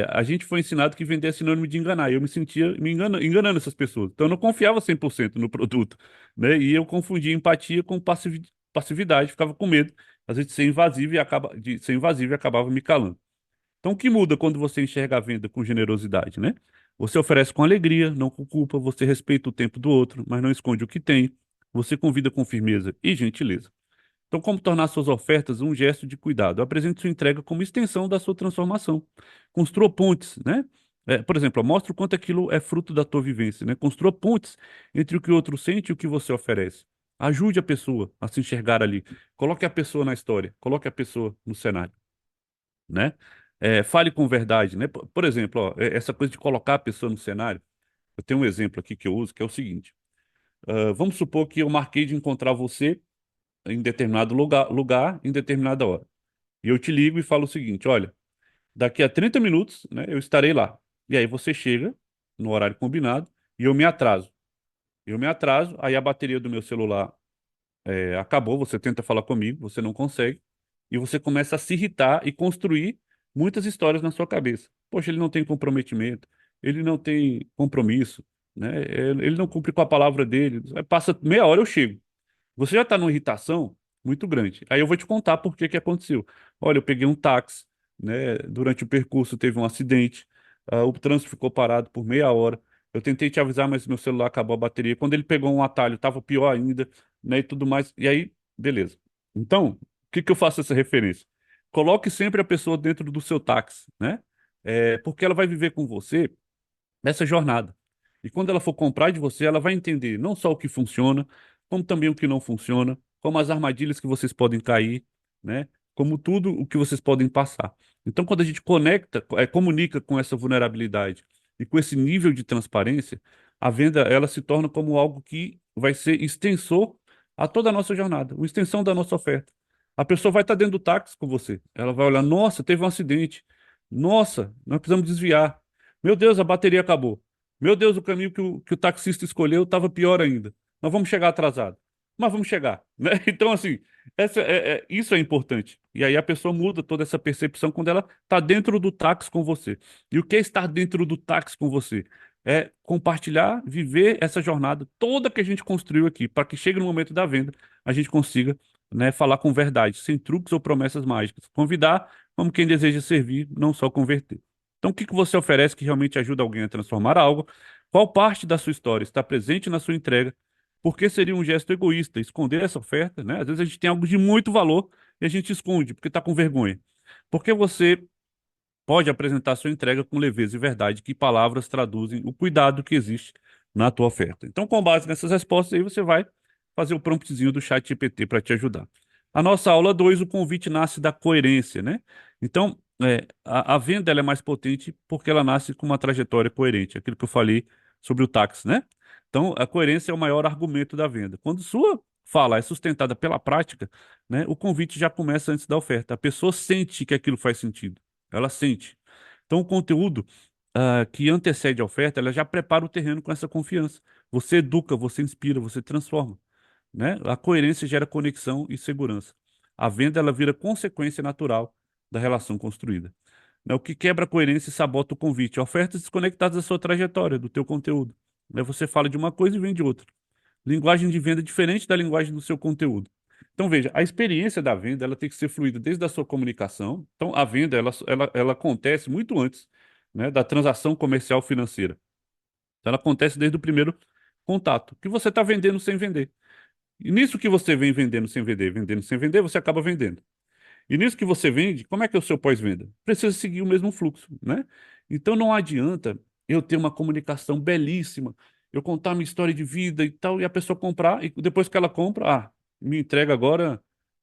a gente foi ensinado que vender é sinônimo de enganar. E eu me sentia enganando essas pessoas. Então, eu não confiava 100% no produto, né? E eu confundia empatia com passividade, ficava com medo, às vezes, de ser invasivo e acabava me calando. Então, o que muda quando você enxerga a venda com generosidade, né? Você oferece com alegria, não com culpa, você respeita o tempo do outro, mas não esconde o que tem. Você convida com firmeza e gentileza. Então, como tornar suas ofertas um gesto de cuidado? Apresente sua entrega como extensão da sua transformação. Construa pontes, né? Por exemplo, mostre o quanto aquilo é fruto da tua vivência, né? Construa pontes entre o que o outro sente e o que você oferece. Ajude a pessoa a se enxergar ali. Coloque a pessoa na história, coloque a pessoa no cenário, né? Fale com verdade, né? Por exemplo, ó, essa coisa de colocar a pessoa no cenário. Eu tenho um exemplo aqui que eu uso, que é o seguinte. Vamos supor que eu marquei de encontrar você em determinado lugar em determinada hora. E eu te ligo e falo o seguinte: olha, daqui a 30 minutos, né, eu estarei lá. E aí você chega no horário combinado e eu me atraso. Eu me atraso, aí a bateria do meu celular acabou, você tenta falar comigo, você não consegue, e você começa a se irritar e construir muitas histórias na sua cabeça. Poxa, ele não tem comprometimento, ele não tem compromisso, né? Ele não cumpre com a palavra dele. Aí passa meia hora, eu chego. Você já está numa irritação muito grande. Aí eu vou te contar por que que aconteceu. Olha, eu peguei um táxi, né? Durante o percurso teve um acidente, o trânsito ficou parado por meia hora. Eu tentei te avisar, mas meu celular acabou a bateria. Quando ele pegou um atalho, estava pior ainda, né? E tudo mais. E aí, beleza. Então, o que que eu faço essa referência? Coloque sempre a pessoa dentro do seu táxi, né? Porque ela vai viver com você nessa jornada. E quando ela for comprar de você, ela vai entender não só o que funciona, como também o que não funciona, como as armadilhas que vocês podem cair, né? Como tudo o que vocês podem passar. Então, quando a gente comunica com essa vulnerabilidade e com esse nível de transparência, a venda ela se torna como algo que vai ser extensor a toda a nossa jornada, uma extensão da nossa oferta. A pessoa vai estar dentro do táxi com você. Ela vai olhar, nossa, teve um acidente. Nossa, nós precisamos desviar. Meu Deus, a bateria acabou. Meu Deus, o caminho que o taxista escolheu estava pior ainda. Nós vamos chegar atrasado. Mas vamos chegar, né? Então, assim, isso é importante. E aí a pessoa muda toda essa percepção quando ela está dentro do táxi com você. E o que é estar dentro do táxi com você? É compartilhar, viver essa jornada toda que a gente construiu aqui, para que chegue no momento da venda, a gente consiga, né, falar com verdade, sem truques ou promessas mágicas. Convidar como quem deseja servir, não só converter. Então, o que que você oferece que realmente ajuda alguém a transformar algo? Qual parte da sua história está presente na sua entrega? Por que seria um gesto egoísta esconder essa oferta, né? Às vezes a gente tem algo de muito valor e a gente esconde porque está com vergonha. Porque você pode apresentar sua entrega com leveza e verdade, que palavras traduzem o cuidado que existe na tua oferta. Então, com base nessas respostas aí, você vai fazer o promptzinho do chat GPT para te ajudar. A nossa aula 2, o convite nasce da coerência, né? Então, a venda ela é mais potente porque ela nasce com uma trajetória coerente, aquilo que eu falei sobre o táxi, né? Então, a coerência é o maior argumento da venda. Quando sua fala é sustentada pela prática, né, o convite já começa antes da oferta. A pessoa sente que aquilo faz sentido. Ela sente. Então, o conteúdo que antecede a oferta, ela já prepara o terreno com essa confiança. Você educa, você inspira, você transforma, né? A coerência gera conexão e segurança. A venda, ela vira consequência natural da relação construída. Né? O que quebra a coerência e sabota o convite. Ofertas desconectadas da sua trajetória, do teu conteúdo. Né? Você fala de uma coisa e vende outra. Linguagem de venda diferente da linguagem do seu conteúdo. Então, veja, a experiência da venda ela tem que ser fluida desde a sua comunicação. Então, a venda ela acontece muito antes, né, da transação comercial financeira. Então, ela acontece desde o primeiro contato, que você está vendendo sem vender. E nisso que você vem vendendo sem vender, você acaba vendendo. E nisso que você vende, como é que é o seu pós-venda? Precisa seguir o mesmo fluxo, né? Então não adianta eu ter uma comunicação belíssima, eu contar minha história de vida e tal, e a pessoa comprar, e depois que ela compra, me entrega agora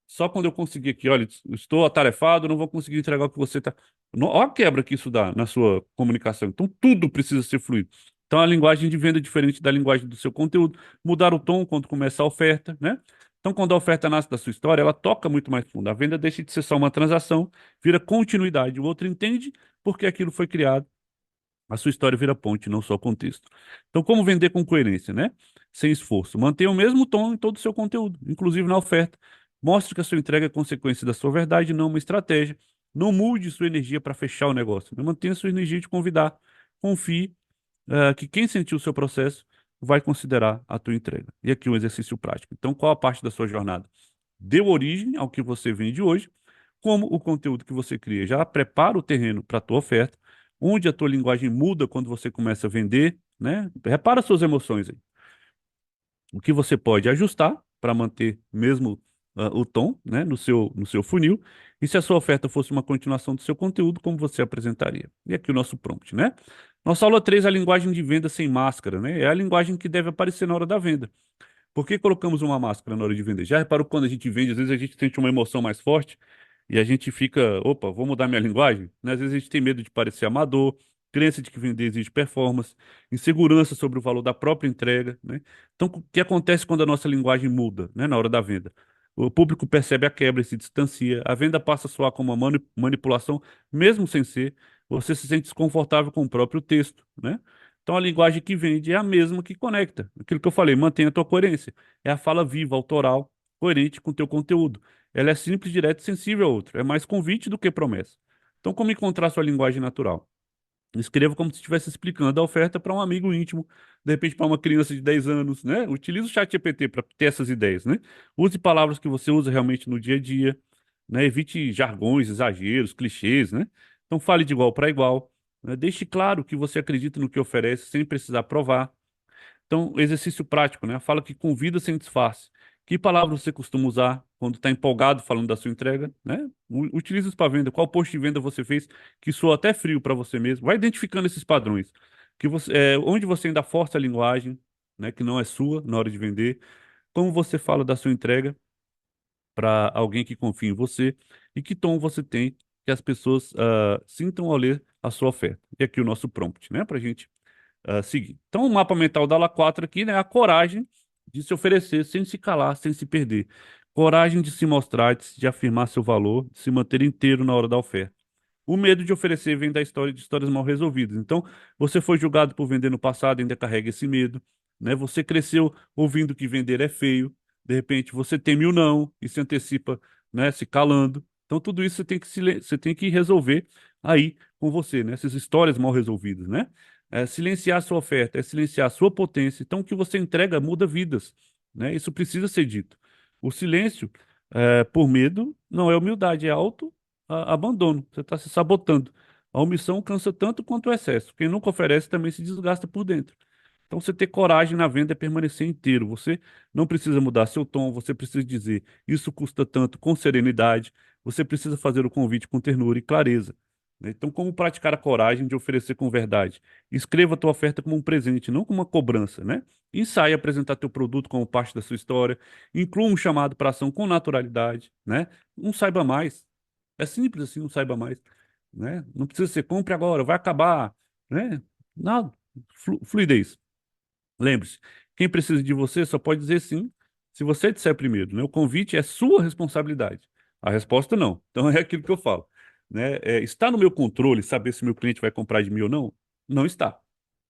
só quando eu conseguir aqui. Olha, estou atarefado, não vou conseguir entregar o que você está. Olha a quebra que isso dá na sua comunicação. Então tudo precisa ser fluido. Então a linguagem de venda é diferente da linguagem do seu conteúdo, mudar o tom quando começa a oferta, né? Então, quando a oferta nasce da sua história, ela toca muito mais fundo. A venda deixa de ser só uma transação, vira continuidade. O outro entende porque aquilo foi criado. A sua história vira ponte, não só contexto. Então, como vender com coerência, né? Sem esforço. Mantenha o mesmo tom em todo o seu conteúdo, inclusive na oferta. Mostre que a sua entrega é consequência da sua verdade, não uma estratégia. Não mude sua energia para fechar o negócio. Mantenha sua energia de convidar. Confie que quem sentiu o seu processo vai considerar a tua entrega. E aqui um exercício prático. Então, qual a parte da sua jornada deu origem ao que você vende hoje, como o conteúdo que você cria já prepara o terreno para a tua oferta, onde a tua linguagem muda quando você começa a vender, né? Repara suas emoções aí. O que você pode ajustar para manter mesmo o tom, né, no seu funil, e se a sua oferta fosse uma continuação do seu conteúdo, como você apresentaria? E aqui o nosso prompt, né? Nossa aula 3 é a linguagem de venda sem máscara, né? É a linguagem que deve aparecer na hora da venda. Por que colocamos uma máscara na hora de vender? Já reparou que quando a gente vende, às vezes a gente sente uma emoção mais forte e a gente fica, opa, vou mudar minha linguagem? Né? Às vezes a gente tem medo de parecer amador, crença de que vender exige performance, insegurança sobre o valor da própria entrega, né? Então, o que acontece quando a nossa linguagem muda, né, na hora da venda? O público percebe a quebra e se distancia. A venda passa a soar como uma manipulação, mesmo sem ser. Você se sente desconfortável com o próprio texto, né? Então a linguagem que vende é a mesma que conecta. Aquilo que eu falei, mantenha a tua coerência. É a fala viva, autoral, coerente com o teu conteúdo. Ela é simples, direta e sensível ao outro. É mais convite do que promessa. Então, como encontrar sua linguagem natural? Escreva como se estivesse explicando a oferta para um amigo íntimo, de repente para uma criança de 10 anos, né? Utilize o chat GPT para ter essas ideias, né? Use palavras que você usa realmente no dia a dia, né? Evite jargões, exageros, clichês, né? Então fale de igual para igual, né? Deixe claro que você acredita no que oferece sem precisar provar. Então, exercício prático, né? Fala que convida sem disfarce. Que palavras você costuma usar quando está empolgado falando da sua entrega, né? Utilize isso para venda. Qual post de venda você fez que soa até frio para você mesmo? Vai identificando esses padrões. Onde você ainda força a linguagem, né? Que não é sua na hora de vender. Como você fala da sua entrega para alguém que confia em você e que tom você tem que as pessoas sintam ao ler a sua oferta. E aqui o nosso prompt, né? Para a gente seguir. Então, o mapa mental da La4 aqui, né, é a coragem de se oferecer sem se calar, sem se perder. Coragem de se mostrar, de afirmar seu valor, de se manter inteiro na hora da oferta. O medo de oferecer vem da história de histórias mal resolvidas. Então, você foi julgado por vender no passado, ainda carrega esse medo, né? Você cresceu ouvindo que vender é feio. De repente, você teme o não e se antecipa, né, se calando. Então, tudo isso você tem que resolver aí com você, né? Essas histórias mal resolvidas, né? Silenciar a sua oferta, é silenciar a sua potência. Então, o que você entrega muda vidas, né? Isso precisa ser dito. O silêncio, por medo, não é humildade, é abandono. Você está se sabotando. A omissão cansa tanto quanto o excesso. Quem nunca oferece também se desgasta por dentro. Então, você ter coragem na venda é permanecer inteiro. Você não precisa mudar seu tom, você precisa dizer isso custa tanto com serenidade. Você precisa fazer o convite com ternura e clareza, né? Então, como praticar a coragem de oferecer com verdade? Escreva a tua oferta como um presente, não como uma cobrança, né? Ensaie apresentar teu produto como parte da sua história. Inclua um chamado para ação com naturalidade, né? Um saiba mais. É simples assim, não saiba mais, né? Não precisa ser compre agora, vai acabar, né? Não, fluidez. Lembre-se, quem precisa de você só pode dizer sim se você disser primeiro, né? O convite é sua responsabilidade. A resposta não. Então é aquilo que eu falo, né? Está no meu controle saber se meu cliente vai comprar de mim ou não? Não está.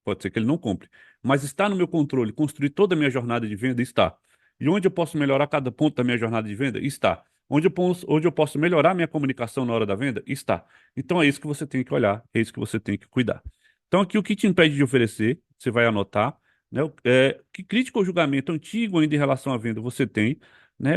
Pode ser que ele não compre. Mas está no meu controle construir toda a minha jornada de venda? Está. E onde eu posso melhorar cada ponto da minha jornada de venda? Está. Onde eu posso melhorar minha comunicação na hora da venda? Está. Então é isso que você tem que olhar, é isso que você tem que cuidar. Então aqui o que te impede de oferecer, você vai anotar, né? Que crítica ou julgamento antigo ainda em relação à venda você tem, né?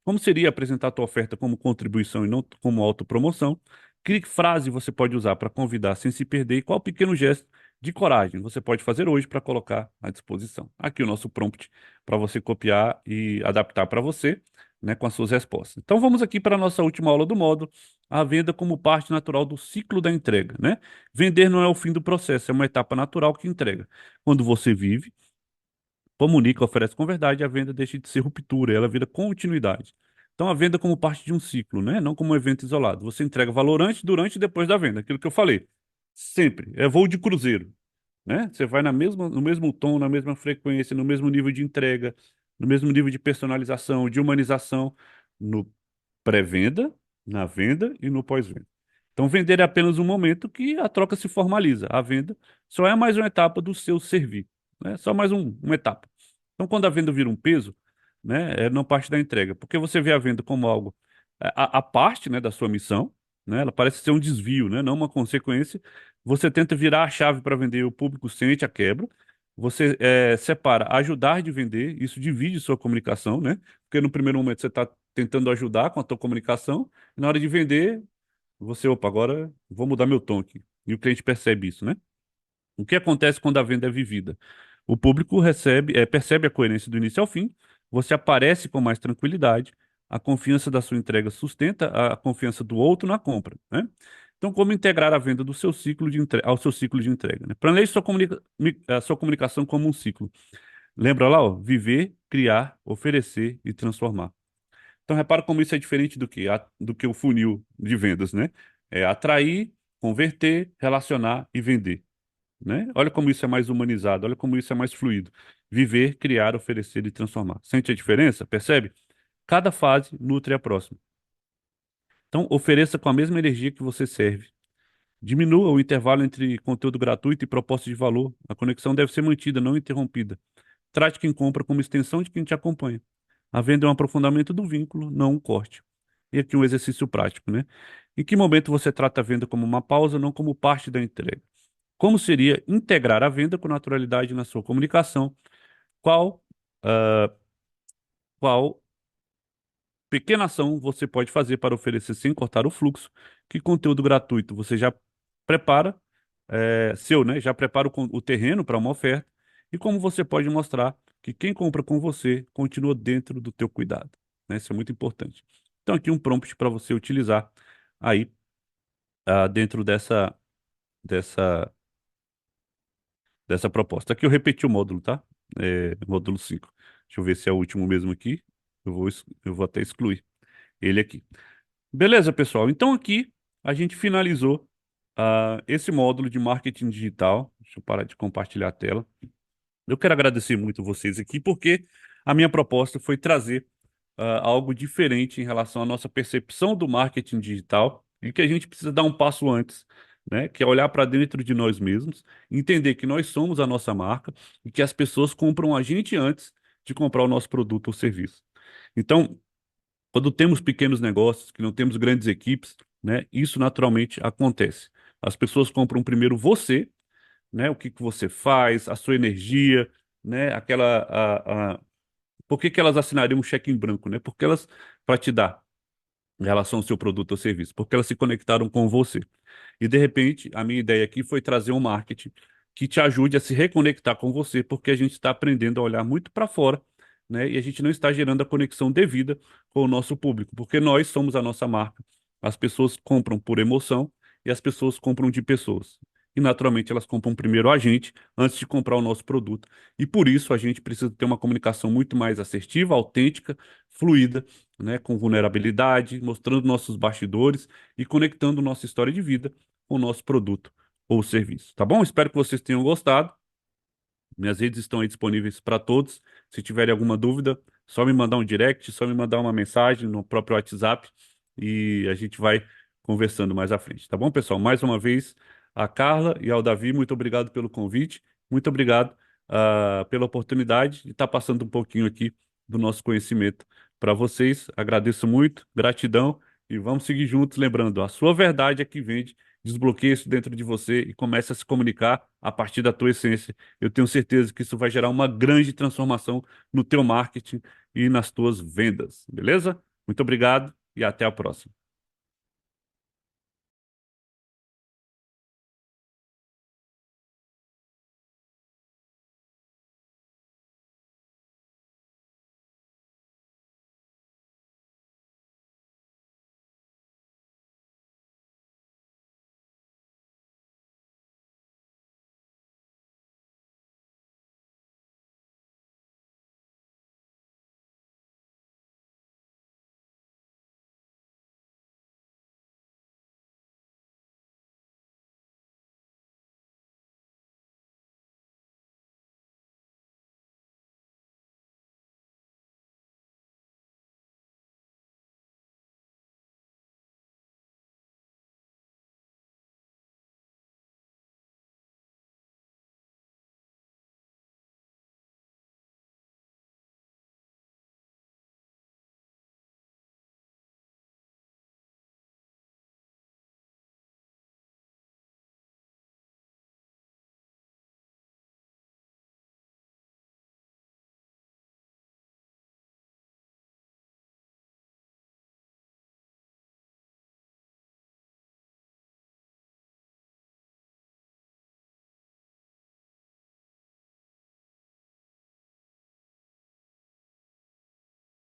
Como seria apresentar a tua oferta como contribuição e não como autopromoção? Que frase você pode usar para convidar sem se perder e qual pequeno gesto de coragem você pode fazer hoje para colocar à disposição. Aqui o nosso prompt para você copiar e adaptar para você, né, com as suas respostas. Então vamos aqui para a nossa última aula do módulo, a venda como parte natural do ciclo da entrega, né? Vender não é o fim do processo, é uma etapa natural que entrega. Quando você vive, comunica, oferece com verdade, a venda deixa de ser ruptura, ela vira continuidade. Então a venda como parte de um ciclo, né? Não como um evento isolado. Você entrega valor antes, durante e depois da venda, aquilo que eu falei. Sempre. É voo de cruzeiro, né? Você vai no mesmo tom, na mesma frequência, no mesmo nível de entrega, no mesmo nível de personalização, de humanização, no pré-venda, na venda e no pós-venda. Então, vender é apenas um momento que a troca se formaliza. A venda só é mais uma etapa do seu servir, né? Só mais uma etapa. Então, quando a venda vira um peso, né, é não parte da entrega, porque você vê a venda como algo, a parte, né, da sua missão, né? Ela parece ser um desvio, né, não uma consequência. Você tenta virar a chave para vender, o público sente a quebra. Você separa ajudar de vender, isso divide sua comunicação, né? Porque no primeiro momento você está tentando ajudar com a tua comunicação, e na hora de vender, opa, agora vou mudar meu tom aqui. E o cliente percebe isso, né? O que acontece quando a venda é vivida? O público percebe a coerência do início ao fim, você aparece com mais tranquilidade, a confiança da sua entrega sustenta a confiança do outro na compra, né? Então, como integrar a venda do seu ciclo ao seu ciclo de entrega, né? Planeje a sua comunicação como um ciclo. Lembra lá, ó, viver, criar, oferecer e transformar. Então, repara como isso é diferente do que o funil de vendas, né? É atrair, converter, relacionar e vender, né? Olha como isso é mais humanizado, olha como isso é mais fluido. Viver, criar, oferecer e transformar. Sente a diferença? Percebe? Cada fase nutre a próxima. Então, ofereça com a mesma energia que você serve. Diminua o intervalo entre conteúdo gratuito e proposta de valor. A conexão deve ser mantida, não interrompida. Trate quem compra como extensão de quem te acompanha. A venda é um aprofundamento do vínculo, não um corte. E aqui um exercício prático, né? Em que momento você trata a venda como uma pausa, não como parte da entrega? Como seria integrar a venda com naturalidade na sua comunicação? Qual, ah, qual pequena ação você pode fazer para oferecer sem cortar o fluxo? Que conteúdo gratuito você já prepara, seu, né? Já prepara o terreno para uma oferta? E como você pode mostrar que quem compra com você continua dentro do teu cuidado, né? Isso é muito importante. Então, aqui um prompt para você utilizar aí dentro dessa, dessa proposta. Aqui eu repeti o módulo, tá? Módulo 5. Deixa eu ver se é o último mesmo aqui. Eu vou até excluir ele aqui. Beleza, pessoal? Então aqui a gente finalizou esse módulo de marketing digital. Deixa eu parar de compartilhar a tela. Eu quero agradecer muito vocês aqui, porque a minha proposta foi trazer algo diferente em relação à nossa percepção do marketing digital e que a gente precisa dar um passo antes, né? Que é olhar para dentro de nós mesmos, entender que nós somos a nossa marca e que as pessoas compram a gente antes de comprar o nosso produto ou serviço. Então, quando temos pequenos negócios, que não temos grandes equipes, né? Isso naturalmente acontece. As pessoas compram primeiro você, né? O que que você faz, a sua energia, né? Por que que elas assinariam um cheque em branco, né? Porque elas, para te dar em relação ao seu produto ou serviço, porque elas se conectaram com você. E de repente, a minha ideia aqui foi trazer um marketing que te ajude a se reconectar com você, porque a gente está aprendendo a olhar muito para fora, né? E a gente não está gerando a conexão devida com o nosso público, porque nós somos a nossa marca. As pessoas compram por emoção e as pessoas compram de pessoas. E naturalmente elas compram primeiro a gente antes de comprar o nosso produto. E por isso a gente precisa ter uma comunicação muito mais assertiva, autêntica, fluida, né, com vulnerabilidade, mostrando nossos bastidores e conectando nossa história de vida com o nosso produto ou serviço. Tá bom? Espero que vocês tenham gostado. Minhas redes estão aí disponíveis para todos. Se tiverem alguma dúvida, só me mandar um direct, só me mandar uma mensagem no próprio WhatsApp e a gente vai conversando mais à frente. Tá bom, pessoal? Mais uma vez, a Carla e ao Davi, muito obrigado pelo convite. Muito obrigado, pela oportunidade de estar passando um pouquinho aqui do nosso conhecimento para vocês. Agradeço muito, gratidão e vamos seguir juntos, lembrando, a sua verdade é que vende. Desbloqueie isso dentro de você e comece a se comunicar a partir da tua essência. Eu tenho certeza que isso vai gerar uma grande transformação no teu marketing e nas tuas vendas, beleza? Muito obrigado e até a próxima.